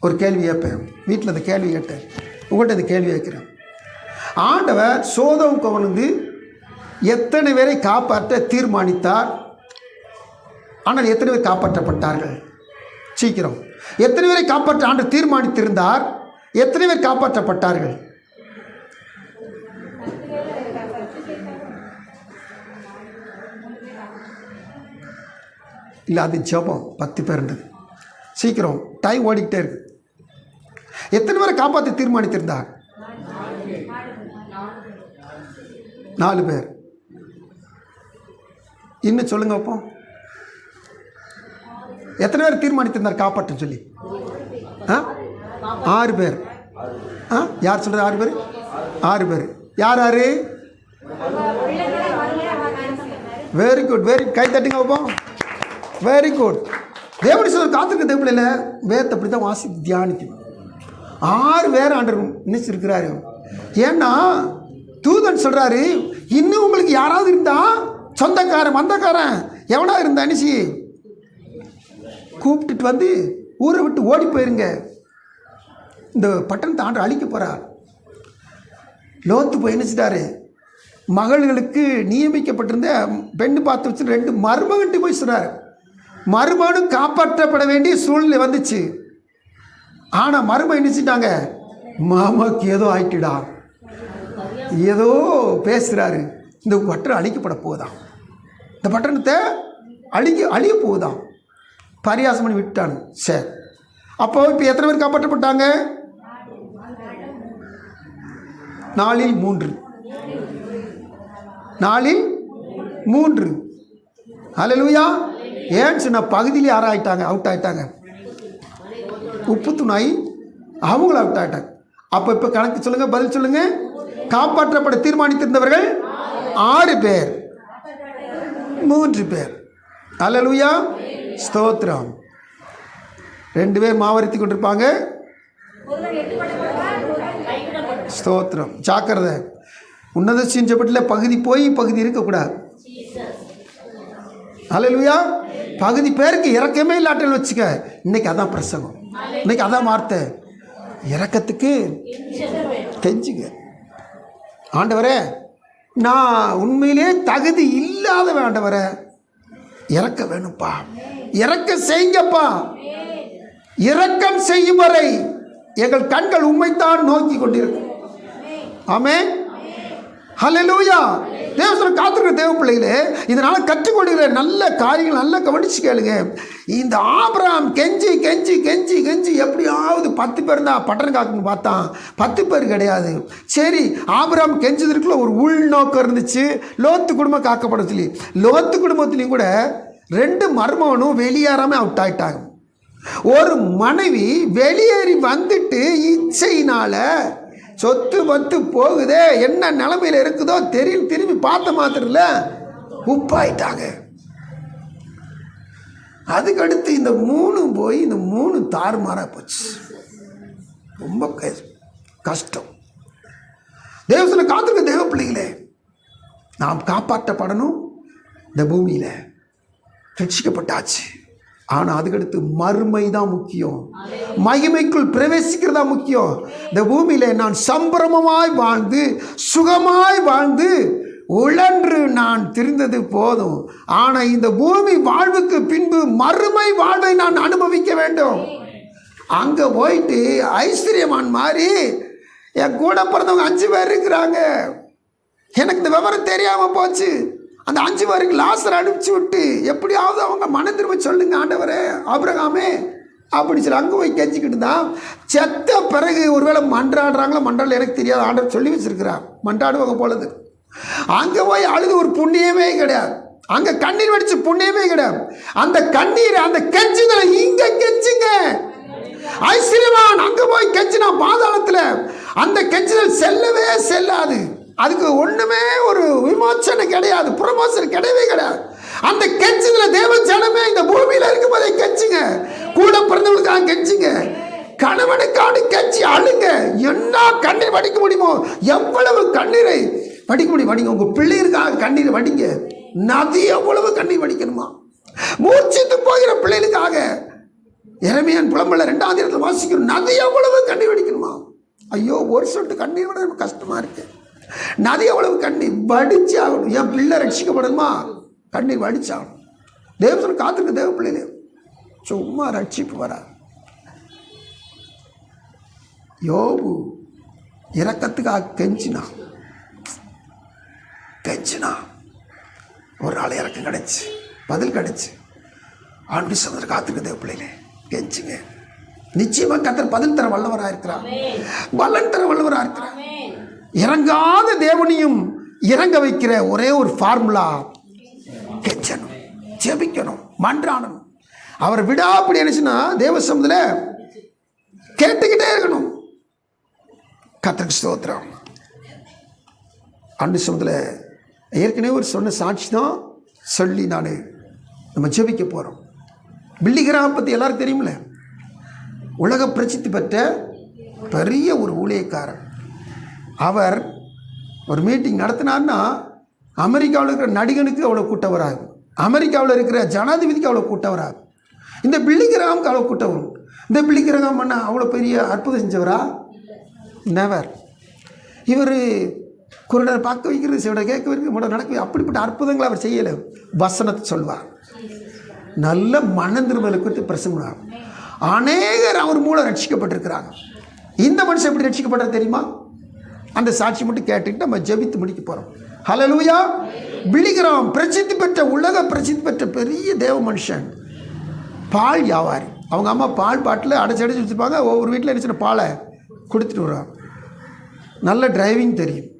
ஒரு கேள்வி கேட்பேன், வீட்டில் அந்த கேள்வி கேட்டேன், உங்கள்கிட்ட இந்த கேள்வி கேட்குறேன். ஆண்டவர் சோதோம் கொண்டு எத்தனை பேரை காப்பாற்ற தீர்மானித்தார்? ஆனால் எத்தனை பேர் காப்பாற்றப்பட்டார்கள்? சீக்கிரம், எத்தனை பேரை காப்பாற்ற ஆண்டவர் தீர்மானித்திருந்தார்? எத்தனை பேர் காப்பாற்றப்பட்டார்கள்? இல்லை, அது ஜெபம். 10 பேருன்றது. சீக்கிரம், டைம் ஓடிக்கிட்டே இருக்கு. எத்தனை பேரை காப்பாற்ற தீர்மானித்திருந்தார்? 4 பேர். இன்னும் சொல்லுங்க அப்போ, எத்தனை பேர் தீர்மானித்திருந்தார் காப்பாற்ற சொல்லி? 6 பேர். யார் சொல்றது? 6 பேர். 6 பேர். யார் யாரு? வெரி குட், வெரி கை தட்டுங்க அப்போ. Very good. தேவனுடைய சொல்ல காத்திருக்க தேவையில்ல, வேதத்தை அப்படி தான் வாசி தியானிக்கணும். 6 பேர் ஆண்டவர் நினைச்சிருக்கிறாரு. ஏன்னா தூதன் சொல்றாரு, இன்னும் உங்களுக்கு யாராவது இருந்தா, சொந்தக்காரன் வந்தக்காரன் எவனா இருந்தா நினைச்சி கூப்பிட்டுட்டு வந்து ஊரை விட்டு ஓடி போயிருங்க. இந்த பட்டணத்தை ஆண்டு அழிக்க போறார். லோத்து போய் நினைச்சிட்டாரு, மகள்களுக்கு நியமிக்கப்பட்டிருந்த பெண்ணு பார்த்து வச்சு 2 மருமகன்ட்டு போய் சொல்றாரு. மருமகனும் காப்பாற்றப்பட வேண்டிய சூழ்நிலை வந்துச்சு. ஆனால் மருமகன் நினைச்சிட்டாங்க, மாமாக்கு ஏதோ ஆயிட்டுடா, ஏதோ பேசுகிறாரு, இந்த பட்டணம் அழிக்கப்பட போகுதான், இந்த பட்டணத்தை அழிய போகுதான், பரியாசம் பண்ணி விட்டானு. சரி, அப்போ இப்போ எத்தனை பேர் காப்பாற்றப்பட்டாங்க? 4 இல் 3. 4 இல் 3. ஹல்லேலூயா. ஏன்னு சொன்னால் பகுதியிலே யாரும் ஆயிட்டாங்க, அவுட் ஆகிட்டாங்க. உப்பு துணாய் அவங்களும் அவுட் ஆகிட்டாங்க. அப்போ இப்போ கணக்கு சொல்லுங்கள், பதில் சொல்லுங்கள். காப்பாற்றப்பட தீர்மானித்திருந்தவர்கள் 6 பேர், 3 பேர். ஹல்லேலூயா, ஸ்தோத்திரம். 2 பேர் மாவரித்து கொண்டிருப்பாங்க. ஸ்தோத்திரம். ஜாக்கிரதை, உன்னத செஞ்சப்பட்டில் பகுதி போய் பகுதி இருக்கக்கூடாது. ஹல்லேலூயா. பகுதி பேருக்கு இறக்கமே இல்லாட்டல் வச்சுக்க. இன்னைக்கு அதான் பிரசங்கம், இன்னைக்கு அதான் வார்த்தை. இறக்கத்துக்கு கெஞ்சுங்க. ஆண்டவரே, நான் உண்மையிலே தகுதி இல்லாத ஆண்டவரே, இறக்க வேணும்ப்பா, இறக்க செய்யுங்கப்பா. இரக்கம் செய்யும் வரை எங்கள் கண்கள் உம்மைத்தான் நோக்கி கொண்டிருக்கும். ஆமென். ஹல்லேலூயா. தேவசனம் காத்திருக்கிற தேவ பிள்ளைகளே, இதனால் கற்றுக்கொள்கிற நல்ல காரியங்கள் நல்லா கவனிச்சு கேளுங்க. இந்த ஆபிரகாம் கெஞ்சி கெஞ்சி கெஞ்சி கெஞ்சி எப்படியாவது 10 பேர் தான் பட்டணம் காக்கணும்னு பார்த்தான். 10 பேர் கிடையாது. சரி, ஆபிரகாம் கெஞ்சதுக்குள்ள ஒரு உள்நோக்கம் இருந்துச்சு, லோத்து குடும்பம் காக்கப்பட சொல்லி. லோத்து குடும்பத்துலேயும் கூட 2 மருமகனும் வெளியேறாமல் அவுட் ஆகிட்டாங்க. ஒரு மனைவி வெளியேறி வந்துட்டு இச்சையினால சொத்து பத்து போகுதே, என்ன நிலைமையில் இருக்குதோ தெரியல, திரும்பி பார்த்த மாத்திரல உப்பாயிட்டாங்க. அதுக்கடுத்து இந்த 3 போய் இந்த 3 தாறுமாறாக போச்சு. ரொம்ப கஷ்டம். தேவசன காத்திருக்க தேவ பிள்ளைகளே, நாம் காப்பாற்றப்படணும். இந்த பூமியில் ரட்சிக்கப்பட்டாச்சு. ஆனால் அதுக்கடுத்து மறுமை தான் முக்கியம். மகிமைக்குள் பிரவேசிக்கிறதா முக்கியம். இந்த பூமியில் நான் சம்பிரமமாய் வாழ்ந்து சுகமாய் வாழ்ந்து உழன்று நான் திரிந்தது போதும். ஆனால் இந்த பூமி வாழ்வுக்கு பின்பு மறுமை வாழ்வை நான் அனுபவிக்க வேண்டும். அங்கே போயிட்டு ஐஸ்வர்யமான் மாதிரி என் கூட பிறந்தவங்க 5 பேர் இருக்கிறாங்க. எனக்கு இந்த விவரம் தெரியாமல் போச்சு. அந்த 5 பேருக்கு லாசர் அனுப்பிச்சு விட்டு எப்படியாவது அவங்க மன திரும்ப சொல்லுங்க ஆண்டவரே, ஆபிரகாமே அப்படி சொல்லி அங்கே போய் கெஞ்சிக்கிட்டு தான். செத்த பிறகு ஒருவேளை மன்றாடுறாங்களோ மன்றாடல எனக்கு தெரியாது, ஆண்டவர் சொல்லி வச்சிருக்கிறார் மன்றாடுவாங்க போலது. அங்கே போய் அழுது ஒரு புண்ணியமே கிடையாது. அங்கே கண்ணீர் வடிச்சு புண்ணியமே கிடையாது. அந்த கண்ணீர், அந்த கெஞ்சுதலை இங்க கெஞ்சுங்க. ஐஸ்வர்யவான் அங்கே போய் கெஞ்சினா பாதாளத்தில் அந்த கெஞ்சுதல் செல்லவே செல்லாது. அதுக்கு ஒன்றுமே ஒரு விமோச்சனை கிடையாது, ப்ரமோஷன் கிடையவே கிடையாது. அந்த கெஞ்சுதலை தேவ ஜனமே இந்த பூமியில் இருக்கும்போதே கெஞ்சுங்க. கூட பிறந்தவங்களுக்காக கெஞ்சுங்க, கணவனுக்காக கெஞ்சி அழுங்க. என்ன கண்ணீர் வடிக்க முடியுமோ எவ்வளவு கண்ணீரை வடிக்க முடியும் வடிங்க. உங்கள் பிள்ளைகளுக்காக கண்ணீர் வடிங்க. நதி எவ்வளவு கண்ணீர் வடிக்கணுமா? மூச்சித்து போகிற பிள்ளைகளுக்காக எரேமியாவின் புலம்பல்ல 2ஆம் அதிகாரத்தில் வாசிக்கிறோம். நதி எவ்வளவு கண்ணீர் வடிக்கணுமா? ஐயோ, ஒரு சொட்டு கண்ணீர் விட எனக்கு கஷ்டமாக இருக்கு. நதி எவ்வளவு கண்ணீர் வடிச்சு ஆகணும். என் பிள்ளை ரட்சிக்கப்படணுமா? கண்ணீர் வடிச்சாகணும். தேவசன் காத்திருக்கு தேவ பிள்ளைகளே, சும்மா ரட்சிப்பு வரா. யோபு இரக்கத்துக்காக கெஞ்சினா ஒரு நாள் இறக்கம் கிடைச்சு, பதில் கிடைச்சு. ஆண்டு சந்தர் காத்திருக்கு தேவ பிள்ளைகளே, கெஞ்சுங்க. நிச்சயமாக கர்த்தர் பதில் தர வல்லவராக இருக்கிறார், பலன் தர வல்லவராக இருக்கிறார். இறங்காத தேவனையும் இறங்க வைக்கிற ஒரே ஒரு ஃபார்முலா கெஞ்சணும், ஜெபிக்கணும், மன்றாடணும். அவர் விடாப்படி நினைச்சுன்னா தேவ சமூகத்தில் கேட்டுக்கிட்டே இருக்கணும். கர்த்தருக்கு ஸ்தோத்திரம். ஆண்டு சமூகத்தில் ஏற்கனவே ஒரு சொன்ன சாட்சி தான் சொல்லி நம்ம ஜெபிக்க போகிறோம். பில்லி கிராம் பற்றி எல்லாருக்கும் தெரியுமில்ல, உலக பிரசித்தி பெற்ற பெரிய ஒரு ஊழியக்காரர். அவர் ஒரு மீட்டிங் நடத்தினார்னா அமெரிக்காவில் இருக்கிற நடிகனுக்கு அவ்வளோ கூட்டம் வராது, அமெரிக்காவில் இருக்கிற ஜனாதிபதிக்கு அவ்வளோ கூட்டம் வராது, இந்த பில்லி கிராமுக்கு அவ்வளோ கூட்டம் வரும். இந்த பில்லி கிராம் பண்ண அவ்வளோ பெரிய அற்புதம் செஞ்சவரா? நெவர். இவர் குருடர் பார்க்க வைக்கிறது, சிவனை கேட்க வைக்கிறது, முட நடக்க, அப்படிப்பட்ட அற்புதங்களை அவர் செய்யலை. வசனத்தை சொல்வார், நல்ல மனந்திருமலை குறித்து பிரசங்கம். அநேகர் அவர் மூலம் ரட்சிக்கப்பட்டிருக்கிறாங்க. இந்த மனுஷன் எப்படி ரட்சிக்கப்பட்டார் தெரியுமா? அந்த சாட்சி மட்டும் கேட்டுக்கிட்டு நம்ம ஜெபித்து முடிக்க போகிறோம். ஹல்லேலூயா. பில்லி கிராம் பிரசித்தி பெற்ற, உலக பிரசித்தி பெற்ற பெரிய தேவ மனுஷன், பால் வியாபாரி. அவங்க அம்மா பால் பாட்டில் அடைச்சி வச்சுருப்பாங்க. ஒவ்வொரு வீட்டில் என்ன பாலை கொடுத்துட்டு வருவாங்க. நல்ல டிரைவிங் தெரியும்.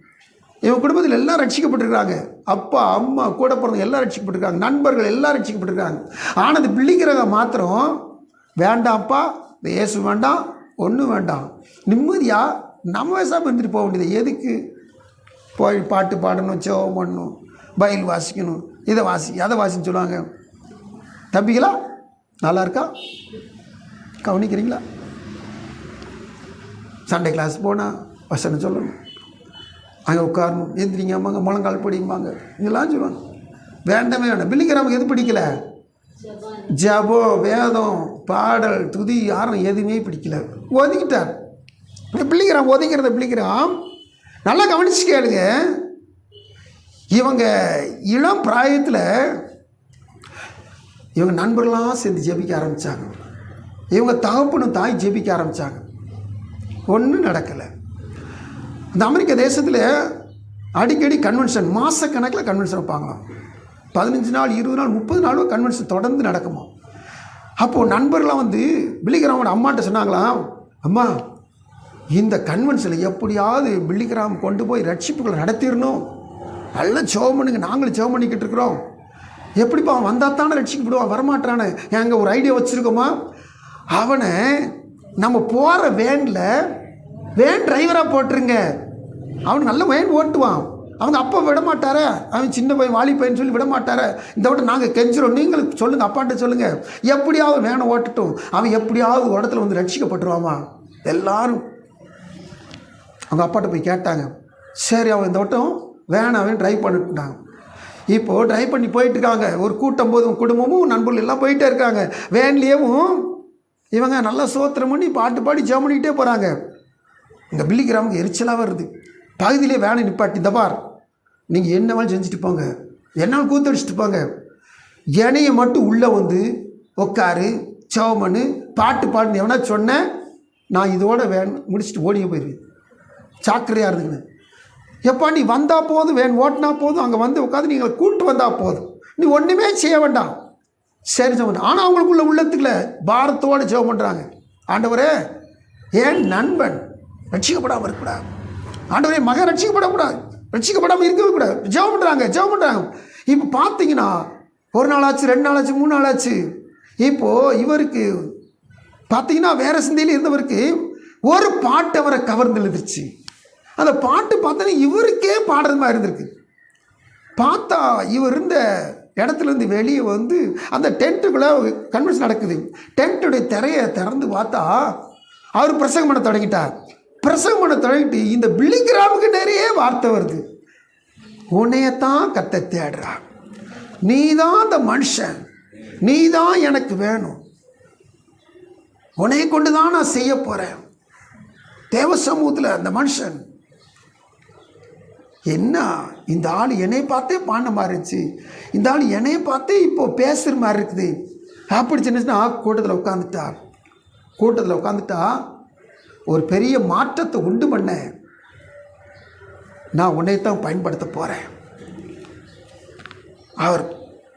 இவங்க குடும்பத்தில் எல்லாம் ரட்சிக்கப்பட்டிருக்காங்க. அப்பா, அம்மா, கூட பிறந்தவங்க எல்லாம் ரட்சிக்கப்பட்டிருக்காங்க. நண்பர்கள் எல்லாம் ரட்சிக்கப்பட்டிருக்காங்க. ஆனால் அது பில்லி கிராம் மாத்திரம் வேண்டாம்ப்பா, இயேசு வேண்டாம், ஒன்றும் வேண்டாம், நிம்மதியாக நம்ம வயசாக இருந்துட்டு போக வேண்டியது. எதுக்கு போய் பாட்டு பாடணும், ஜெபம் பண்ணணும், பைபிள் வாசிக்கணும், இதை அதை வாசின்னு சொல்லுவாங்க. தம்பிகளா நல்லா இருக்கா? கவனிக்கிறீங்களா? சண்டே கிளாஸ் போனால் வசனம் சொல்லணும், அங்கே உட்காரணும், எந்திரிங்க அம்மாங்க, முழங்கால் படிம்பாங்க, இதெல்லாம் சொல்லுவாங்க. வேண்டாமே வேண்டாம். பில்லி கிராமுக்கு எது பிடிக்கல? ஜபம், வேதம், பாடல், துதி, யாரும் எதுவுமே பிடிக்கல, ஒதுக்கிட்டார். பில்லி கிராம் ஒதுங்கிறத பில்லி கிராம் நல்லா கவனிச்சு கேளுங்க. இவங்க இளம் பிராயத்தில் இவங்க நண்பர்களாம் சேர்ந்து ஜெபிக்க ஆரம்பித்தாங்க. இவங்க தகப்பனும் தாய் ஜெபிக்க ஆரம்பித்தாங்க. ஒன்றும் நடக்கலை. இந்த அமெரிக்க தேசத்தில் அடிக்கடி கன்வென்ஷன், மாதக்கணக்கில் கன்வென்ஷன் வைப்பாங்களாம். 15 நாள், 20 நாள், 30 நாளும் கன்வென்ஷன் தொடர்ந்து நடக்குமா. அப்போது நண்பர்களாம் வந்து பில்லி கிராமோட அம்மாட்ட சொன்னாங்களாம், அம்மா, இந்த கன்வென்ஷனில் எப்படியாவது பில்லி கிராம் கொண்டு போய் ரட்சிப்புகளை நடத்திடணும், நல்லா ஜெபம் பண்ணுங்க, நாங்களும் ஜெபம் பண்ணிக்கிட்டு இருக்கிறோம். எப்படிப்பா அவன் வந்தால் தானே ரட்சிக்கப்படுவான், வரமாட்டானே. எங்கள் ஒரு ஐடியா வச்சுருக்கோமா, அவனை நம்ம போகிற வேன் டிரைவராக போட்டுருங்க, அவன் நல்ல வேன் ஓட்டுவான். அவங்க அப்பா விட மாட்டார, அவன் சின்ன பையன், வாலி பையன் சொல்லி விட மாட்டார. இந்த விட்ட நாங்கள் கெஞ்சிரோம், நீங்களுக்கு சொல்லுங்கள், அப்பாட்ட சொல்லுங்கள், எப்படியாவது வேனை ஓட்டட்டும், அவன் எப்படியாவது ஒரு இடத்துல வந்து ரட்சிக்கப்பட்டுருவாமா. எல்லாரும் அவங்க அப்பாட்ட போய் கேட்டாங்க. சரி, அவன் இந்த வட்டம் வேணாவன் ட்ரைவ் பண்ணிட்டுட்டாங்க. இப்போது ட்ரைவ் பண்ணி போயிட்டுருக்காங்க. ஒரு கூட்டம் போதும் குடும்பமும் நண்பர்கள் எல்லாம் போயிட்டே இருக்காங்க. வேன்லேயும் இவங்க நல்லா சோத்திரம் பண்ணி பாட்டு பாடி ஜெபம் பண்ணிக்கிட்டே போகிறாங்க. இந்த பில்லி கிராமுக்கு எரிச்சலாக வருது. பகுதியிலே வேனை நிப்பாட்டி, இந்த பார், நீங்கள் என்னவாலும் செஞ்சுட்டு போங்க, என்னால் கூத்தடிச்சுட்டு போங்க, என்னையை மட்டும் உள்ளே வந்து உட்காரு, ஜெபம் பண்ணு, பாட்டு பாடுன்னு எவனா சொன்னேன், நான் இதோட வேன் முடிச்சுட்டு ஓடிங்க போயிடுவேன். சாக்கரையாக இருந்துங்கன்னு. எப்பா, நீ வந்தால் போதும், வேன் ஓட்டினா போதும், அங்கே வந்து உட்காந்து நீங்கள் கூப்பிட்டு வந்தால் போதும், நீ ஒன்றுமே செய்ய வேண்டாம். சரி ஜெபம். ஆனால் அவங்களுக்குள்ள உள்ளத்துக்குள்ள பாரத்தோடு ஜெபம் பண்ணுறாங்க. ஆண்டவரே, ஏன் நண்பன் ரட்சிக்கப்படாமல் இருக்கக்கூடாது, ஆண்டவரே மகன் ரட்சிக்கப்படக்கூடாது, ரட்சிக்கப்படாமல் இருக்கவே கூடாது. ஜெபம் பண்ணுறாங்க. இப்போ பார்த்தீங்கன்னா ஒரு நாள் ஆச்சு, 2 நாள் ஆச்சு, 3 நாள் ஆச்சு. இப்போது இவருக்கு பார்த்தீங்கன்னா வேறு சிந்தையில் இருந்தவருக்கு ஒரு பாட்டு அவரை கவர்ந்து எழுதிருச்சு. அந்த பாட்டு பார்த்தோன்னா இவருக்கே பாடுறது மாதிரி இருந்திருக்கு. பார்த்தா இவர் இருந்த இடத்துலேருந்து வெளியே வந்து அந்த டென்ட்டுக்குள்ளே கன்வென்ஷன் நடக்குது. டென்ட்டுடைய திரையை திறந்து பார்த்தா அவர் பிரசங்கம் பண்ண தொடங்கிட்டார். பிரசங்கம் பண்ண தொடங்கிட்டு இந்த பில்லிகிராமுக்கு நிறைய வார்த்தை வருது. உன்னையத்தான் கத்த தேடுறா, நீ தான் அந்த மனுஷன், நீ தான் எனக்கு வேணும், உன்னைய கொண்டு தான் நான் செய்ய போகிறேன். தேவ சமூகத்தில் அந்த மனுஷன் என்ன, இந்த ஆள் என்னை பார்த்தே பாடின மாதிரி இருந்துச்சு, இந்த ஆள் என்னை பார்த்தே இப்போ பேசுகிற மாதிரி இருக்குது அப்படி சின்னச்சுன்னா கூட்டத்தில் உட்காந்துட்டா ஒரு பெரிய மாற்றத்தை உண்டு பண்ண, நான் உன்னைத்தான் பயன்படுத்த போகிறேன். அவர்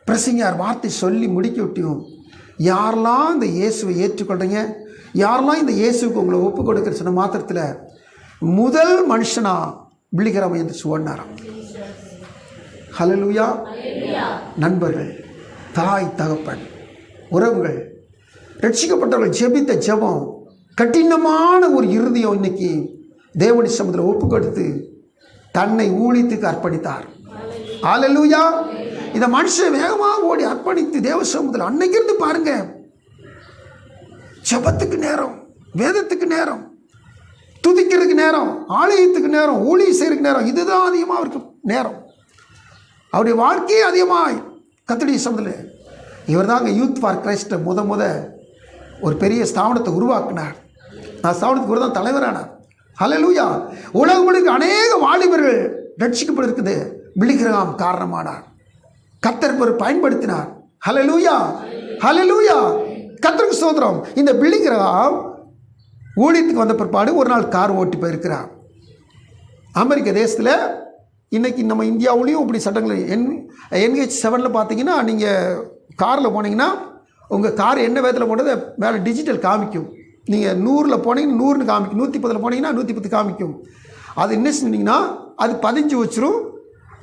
பிரசங்கியார் வார்த்தை சொல்லி முடிக்க விட்டியும், யாரெல்லாம் இந்த இயேசுவை ஏற்றுக்கொள்கிறீங்க, யாரெல்லாம் இந்த இயேசுக்கு உங்களை ஒப்பு கொடுக்குற சொன்ன மாத்திரத்தில் முதல் மனுஷனா பில்லிகிராம் என்று சொன்னாராம். ஹல்லேலூயா. நண்பர்கள், தாய் தகப்பன், உறவுகள், ரட்சிக்கப்பட்டவர்கள் ஜெபித்த ஜெபம், கடினமான ஒரு இருதயம் இன்னைக்கு தேவனுடைய சமூகத்தில் ஒப்பு கொடுத்து தன்னை ஊழியத்துக்கு அர்ப்பணித்தார். ஹல்லேலூயா. இந்த மனுஷன் வேகமாக ஓடி அர்ப்பணித்து தேவ சமூகத்தில் அன்னைக்கு இருந்து பாருங்க, ஜெபத்துக்கு நேரம், வேதத்துக்கு நேரம், துதிக்கிறதுக்கு நேரம், ஆலயத்துக்கு நேரம், ஊழியம் செய்யறதுக்கு நேரம், இதுதான் அதிகமாக அவருக்கு நேரம். அவருடைய வாழ்க்கையே அதிகமாக கர்த்தருடைய சமூகத்தில். இவர் தாங்க யூத் ஃபார் கிரைஸ்ட் முத ஒரு பெரிய ஸ்தாபனத்தை உருவாக்கினார். நான் ஸ்தாபனத்துக்கு ஒரு தான் தலைவரானார். ஹல்லேலூயா. உலகம் முழுக்க அநேக வாலிபர்கள் ரட்சிக்கப்படுகிறது பில்லிகிராம் காரணமானார். கர்த்தர் பயன்படுத்தினார். ஹல்லேலூயா, ஹல்லேலூயா. கர்த்தருக்கு ஸ்தோத்திரம். இந்த பில்லிகிராம் ஊழியத்துக்கு வந்த பிற்பாடு ஒரு நாள் கார் ஓட்டி போயிருக்கிறார். அமெரிக்க தேசத்தில் இன்றைக்கி நம்ம இந்தியாவிலையும் இப்படி சட்டங்கள் NH7 பார்த்தீங்கன்னா, நீங்கள் காரில் போனீங்கன்னா உங்கள் கார் என்ன வேகத்தில் போனது மேலே டிஜிட்டல் காமிக்கும். நீங்கள் 100 போனீங்கன்னா 100ன்னு காமிக்கும், 110 போனீங்கன்னா 110 காமிக்கும். அது என்ன சொன்னீங்கன்னா அது பதிஞ்சு வச்சிரும்.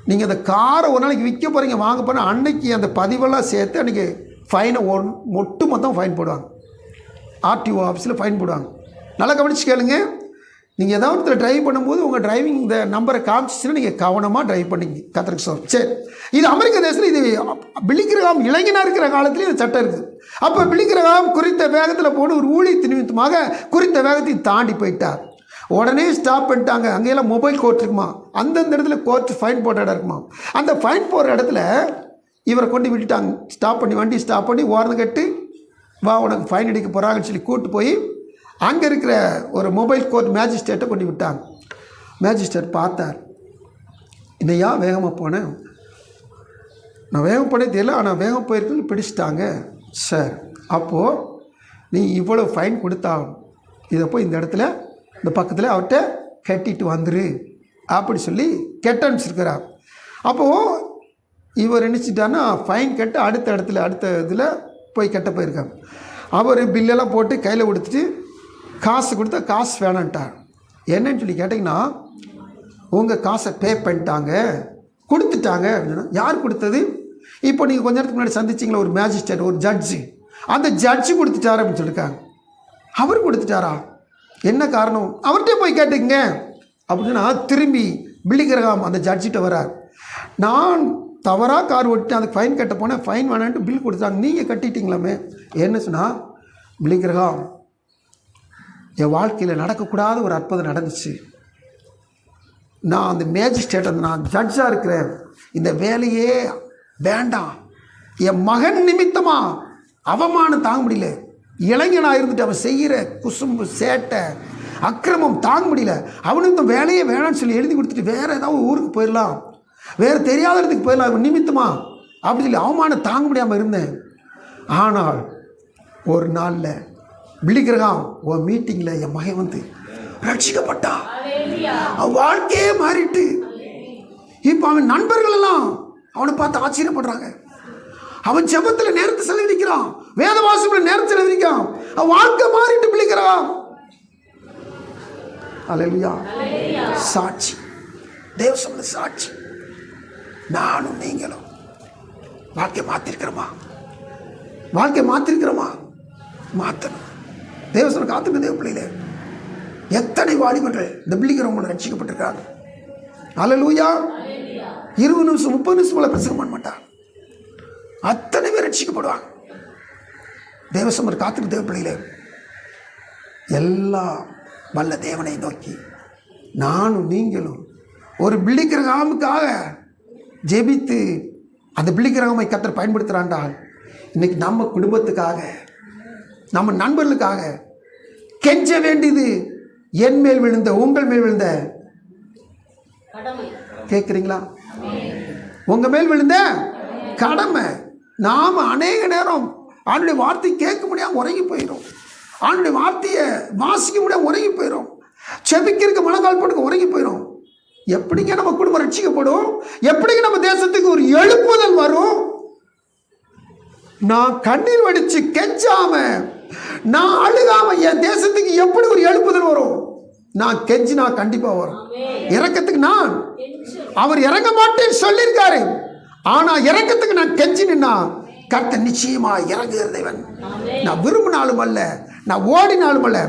நீங்கள் அந்த காரை ஒரு நாளைக்கு விற்க போகிறீங்க, வாங்க போனால் அன்னைக்கு அந்த பதிவெல்லாம் சேர்த்து அன்றைக்கி ஃபைனை ஒட்டு மொத்தம் ஃபைன் போடுவாங்க. RTO ஆஃபீஸில் ஃபைன் போடுவாங்க. நல்லா கவனிச்சு கேளுங்க. நீங்கள் ஏதாவது ஒருத்தர் ட்ரைவ் பண்ணும்போது உங்கள் டிரைவிங் இந்த நம்பரை காமிச்சிச்சுன்னா நீங்கள் கவனமாக ட்ரைவ் பண்ணிங்க. கர்த்தருக்கு ஸ்தோத்திரம். சரி, இது அமெரிக்க தேசத்தில் இது பில்லிகிராம் இளைஞனாக இருக்கிற காலத்துலேயும் இந்த சட்டம் இருக்குது. அப்போ பில்லிகிராம் குறித்த வேகத்தில் போன ஒரு ஊழியத்தின் நிமித்தமாக குறித்த வேகத்தையும் தாண்டி போயிட்டார். உடனே ஸ்டாப் பண்ணிட்டாங்க. அங்கேயெல்லாம் மொபைல் கோர்ட் இருக்குமா, அந்தந்த இடத்துல கோர்ட் ஃபைன் போட்ட இடம் இருக்குமா. அந்த ஃபைன் போடுற இடத்துல இவரை கொண்டு விட்டுட்டாங்க. ஸ்டாப் பண்ணி வண்டி ஸ்டாப் பண்ணி ஓரந்து கட்டு, வா உனக்கு ஃபைன் அடிக்க போகிறாங்கன்னு சொல்லி கூப்பிட்டு போய் அங்கே இருக்கிற ஒரு மொபைல் கோர்ட் மேஜிஸ்ட்ரேட்டை கொண்டு விட்டாங்க. மேஜிஸ்ட்ரேட் பார்த்தார், இன்னையா வேகமாக போனேன், நான் வேகம் போனே தெரியல, ஆனால் வேகம் போயிருக்குன்னு பிடிச்சிட்டாங்க சார். அப்போது நீ இவ்வளோ ஃபைன் கொடுத்தாகும், இதை போய் இந்த இடத்துல இந்த பக்கத்தில் அவர்கிட்ட கட்டிட்டு வந்துரு அப்படி சொல்லி கெட்ட அனுப்பிச்சிருக்கிறார். அப்போது இவர் நினச்சிட்டான்னா ஃபைன் கட்ட அடுத்த இதில் போய் கெட்ட போயிருக்காங்க. அவர் பில்லெல்லாம் போட்டு கையில் கொடுத்துட்டு காசு கொடுத்தா காசு வேணான்ட்டார். என்னன்னு சொல்லி கேட்டிங்கன்னா, உங்கள் காசை பே பண்ணிட்டாங்க, கொடுத்துட்டாங்க அப்படின்னா. யார் கொடுத்தது? இப்போ நீங்கள் கொஞ்ச நேரத்துக்கு முன்னாடி சந்திச்சிங்களா ஒரு மேஜிஸ்ட்ரேட், ஒரு ஜட்ஜு, அந்த ஜட்ஜு கொடுத்துட்டாரு அப்படின்னு சொல்லியிருக்காங்க. அவர் கொடுத்துட்டாரா? என்ன காரணம்? அவர்கிட்ட போய் கேட்டுங்க அப்படின்னா திரும்பி பில்லிகிராம் அந்த ஜட்ஜிட்ட வரார். நான் தவறாக கார் ஓட்டிட்டு அதுக்கு ஃபைன் கட்ட போனேன், ஃபைன் வேணான்ட்டு பில் கொடுத்தாங்க, நீங்கள் கட்டிட்டீங்களாமே. என்ன சொன்னால், பில்லிகிராம் என் வாழ்க்கையில் நடக்கக்கூடாத ஒரு அற்புதம் நடந்துச்சு. நான் அந்த மேஜிஸ்ட்ரேட், நான் ஜட்ஜாக இருக்கிறேன், இந்த வேலையே வேண்டாம், என் மகன் நிமித்தமாக அவமானம் தாங்க முடியல, இளைஞனாக இருந்துட்டு அவன் செய்கிற குசும்பு சேட்டை அக்கிரமம் தாங்க முடியல, அவனுக்கு இந்த வேலையே வேணான்னு சொல்லி எழுதி கொடுத்துட்டு வேறு ஏதாவது ஊருக்கு போயிடலாம், வேறு தெரியாத இடத்துக்கு போயிடலாம் அவன் நிமித்தமா அப்படி சொல்லி அவமானம் தாங்க முடியாமல் இருந்தேன். ஆனால் ஒரு நாளில் பில்லிகிராம் ஒரு மீட்டிங்கில் என் மகன் வந்து ரட்சிக்கப்பட்டா, அவன் வாழ்க்கையே மாறிட்டு இப்போ அவன் நண்பர்கள் எல்லாம் அவனை பார்த்து ஆச்சரியப்படுறாங்க. அவன் ஜெபத்தில் நேரத்தை செலவழிக்கிறான், வேத வாசிப்பில் நேரத்தை செலவழிக்கிறான், அவன் வாழ்க்கை மாறிட்டு பில்லிகிராம். அல்லேலூயா. சாட்சி, தேவ சமூக சாட்சி. நானும் நீங்களும் வாழ்க்கை மாற்றிருக்கிறோமா? வாழ்க்கை மாற்றிருக்கிறோமா? மாற்றணும். தேவசனம் காத்துக்கு தேவ பிள்ளையில எத்தனை வாலிபர்கள் இந்த பிள்ளைக்கிறவங்க ரட்சிக்கப்பட்டிருக்காங்க. அல்லேலூயா. 20 நிமிஷம் 30 நிமிஷம் போல பிரசங்கம் பண்ண மாட்டாங்க. அத்தனை பேர் ரட்சிக்கப்படுவாங்க. தேவசமர் காத்துக்கு தேவ பிள்ளையில எல்லாம் வல்ல தேவனை நோக்கி நானும் நீங்களும் ஒரு பிள்ளைக்கிரகாமுக்காக ஜெபித்து அந்த பிள்ளைக்கிரகமை கர்த்தர் பயன்படுத்துகிறாண்டால் இன்னைக்கு நம்ம குடும்பத்துக்காக நம்ம நண்பர்களுக்காக கெஞ்ச வேண்டியது என் மேல் விழுந்த உங்கள் மேல் விழுந்த கேட்குறீங்களா? உங்க மேல் விழுந்த கடமை. நாம் அநேக நேரம் ஆண்டுடைய வார்த்தை கேட்க முடியாமல் உறங்கி போயிடும். ஆண்டுடைய வார்த்தையை வாசிக்க முடியாமல் உறங்கி போயிடும். செபிக்கிறதுக்கு மனக்கால் போட்டு உறங்கி போயிடும். எப்படிங்க நம்ம குடும்பம் ரட்சிக்கப்படும்? எப்படிங்க நம்ம தேசத்துக்கு ஒரு எழுப்புதல் வரும்? நான் கண்ணீர் வடிச்சு கெஞ்சாம நான் அழுகாம என் தேசத்துக்கு எப்படி ஒரு எழுப்புதல் வரும்? நான் கெஞ்சினா கண்டிப்பா வரும். இறக்கத்துக்கு நான் அவர் இறங்க மாட்டேன்னு சொல்லியிருக்காரு. ஆனா இறக்கத்துக்கு நான் கெஞ்சினா கர்த்தர் நிச்சயமா இறங்குகிற தேவன். நான் விரும்பினாலும் அல்ல, நான் ஓடினாலும் அல்ல,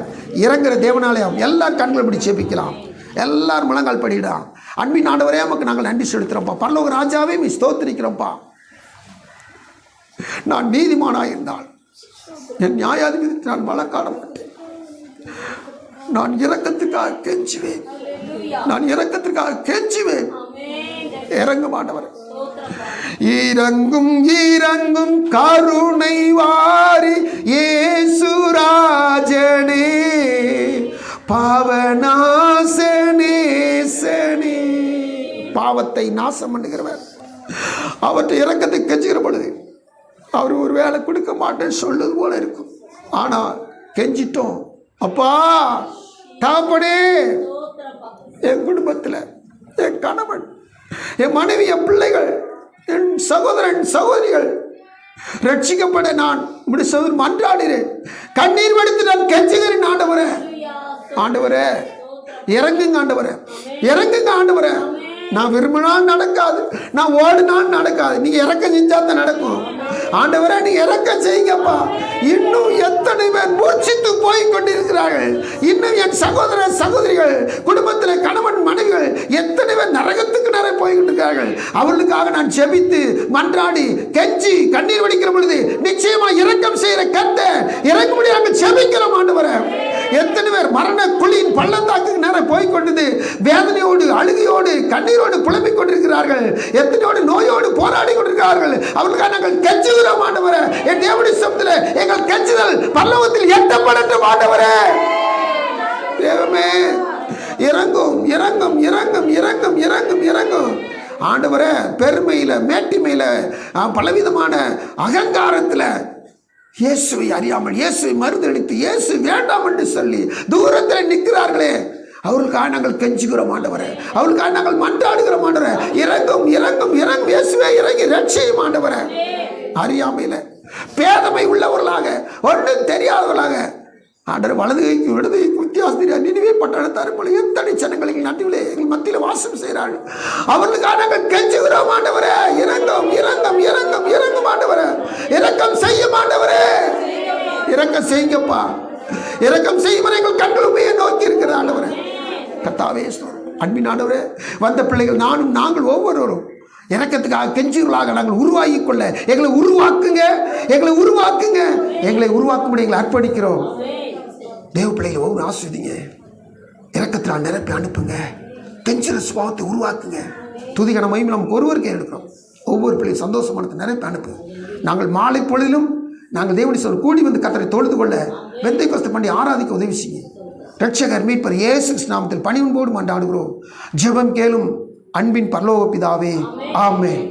இறங்குற தேவனாலயம். எல்லாரும் கண்களை பிடி செபிக்கலாம். எல்லாரும் முழங்கால் படிடலாம். அன்பின் ஆண்டவரே நமக்கு நாங்கள் நன்றி செலுத்துறோம்ப்பா. பரலோக ராஜாவே மீ ஸ்தோத்திரிக்கிறோம்ப்பா. நான் நீதிமானாயிருந்தால் என் நியாயாதிபதி நான் வழக்காட மாட்டேன். நான் இரக்கத்துக்காக கெஞ்சுவேன். நான் இரக்கத்திற்காக கெஞ்சுவேன். இறங்க மாட்டவர். இறங்கும் இறங்கும் கருணை வாரி இயேசுராஜனே பாவநாசனேசனே. பாவத்தை நாசம் பண்ணுகிறவர் அவற்றை இரக்கத்தை கெஞ்சுகிற பொழுது அவர் ஒரு வேலை கொடுக்க மாட்டேன்னு சொல்லுது போல இருக்கும். ஆனால் கெஞ்சிட்டோம். அப்பா தாப்படே, என் குடும்பத்தில் என் கணவன், என் மனைவி, என் பிள்ளைகள், என் சகோதரன் சகோதரிகள் ரட்சிக்கப்பட நான் இப்படி மன்றாடுகிறேன். கண்ணீர் வடித்து நான் கெஞ்சுகிறேன். ஆண்டவரே, ஆண்டவரே இறங்குங்க. ஆண்டவரே இறங்குங்க. ஆண்டவரே நான் விரும்பினாலும் நடக்காது, நான் ஓடினாலும் நடக்காது. நீங்க இறக்கம் செஞ்சா தான் நடக்கும். ஆண்டவரே நீங்க இறக்கம் செய்யுங்கப்பா. இன்னும் எத்தனை பேர் மூச்சித்து போய் கொண்டிருக்கிறார்கள். இன்னும் என் சகோதர சகோதரிகள் குடும்பத்தில் கணவன் மனைவிகள் எத்தனை பேர் நரகத்துக்கு நிறைய போய்கிட்டு இருக்கிறார்கள். அவர்களுக்காக நான் ஜெபித்து மன்றாடி கெஞ்சி கண்ணீர் வடிக்கிற பொழுது நிச்சயமா இரக்கம் செய்கிற கர்த்தர் இறங்கும்படி நாங்கள் ஜெபிக்கிறோம். ஆண்டவரே எத்தனை பேர் மரண குழியின் பள்ளத்தாக்கு நேரம் போய்கொண்டது வேதனையோடு அழுகையோடு கண்ணீரோடு புலம்பிக் கொண்டிருக்கிறார்கள். எத்தனையோடு நோயோடு போராடி கொண்டிருக்கிறார்கள். அவர்களுக்காக நாங்கள் கெஞ்சுகிறோம். ஆண்டவரே என் தேவனுடைய சமூகத்தில் எங்கள் கெஞ்சுதல் பரலோகத்தில் எட்டப்படட்டும். ஆண்டவரே தேவமே இறங்கும் இறங்கும் இறங்கும் இறங்கும் இறங்கும் இறங்கும். ஆண்டவரே பெருமையில மேட்டிமையில பலவிதமான அகங்காரத்தில் இயேசுவை அறியாமல் இயேசுவை மறுதளித்து இயேசு வேண்டாம் என்று சொல்லி தூரத்தில் நிற்கிறார்களே, அவர்களுக்காக நாங்கள் கெஞ்சுகிறோம். ஆண்டவரே அவர்களுக்காக நாங்கள் மன்றாடுகிறோம். ஆண்டவரே இறங்கும் இறங்கும் இறங்கும். இயேசுவே இறங்கி ரட்சியும். ஆண்டவரே அறியாமையில பேதமை உள்ளவர்களாக ஒன்றும் தெரியாதவர்களாக ஆண்டவர் வலது கைக்கு இடது கைக்கு வித்தியாசம் நினைவே பட்டணத்தார் போல எத்தனை ஜனங்கள் எங்கள் நடுவிலே எங்கள் மத்தியில் வாசம் செய்கிறார்கள். அவர்களுக்காக நாங்கள் கெஞ்சுகிறோம். ஆண்டவரே இறங்கும் இறங்கும் இறங்கும் இறங்கும். ஆண்டவரே இரக்கம் செய்யும். ஆண்டவரே இரக்கம் செய்யுங்கப்பா. இரக்கம் செய்யும். எங்கள் கண்கள் உண்மையை நோக்கி இருக்கிற ஆண்டவரே கர்த்தாவே அன்பின் ஆண்டவரே வந்த பிள்ளைகள் நானும் நாங்கள் ஒவ்வொருவரும் இரக்கத்துக்காக கெஞ்சுகளாக நாங்கள் உருவாக்கி கொள்ள எங்களை உருவாக்குங்க. எங்களை உருவாக்குங்க. எங்களை உருவாக்கும்படி எங்களை அர்ப்பணிக்கிறோம். தேவ பிள்ளைகளை ஒவ்வொரு ஆசிரியங்க இரக்கத்தில் நிரப்பி அனுப்புங்க. கெஞ்சுற சுபாவத்தை உருவாக்குங்க. துதிகன மகிமை நமக்கு ஒருவருக்கே எடுக்கிறோம். ஒவ்வொரு பிள்ளையும் சந்தோஷமானத்தை நிரப்பி அனுப்பு. நாங்கள் மாலை பொழுதிலும் நாங்கள் தேவனுடைய சொல் கூடி வந்து கர்த்தரை தொழுது கொள்ள வெந்தை கஷ்டம் பண்ணி ஆராதிக்க உதவி செய்யுங்க. ரட்சகர் மீட்பர் இயேசு நாமத்தில் பணிவுன்போடு மன்றாடுகிறோம். ஜெபம் கேளும் அன்பின் பரலோக பிதாவே. ஆமென்.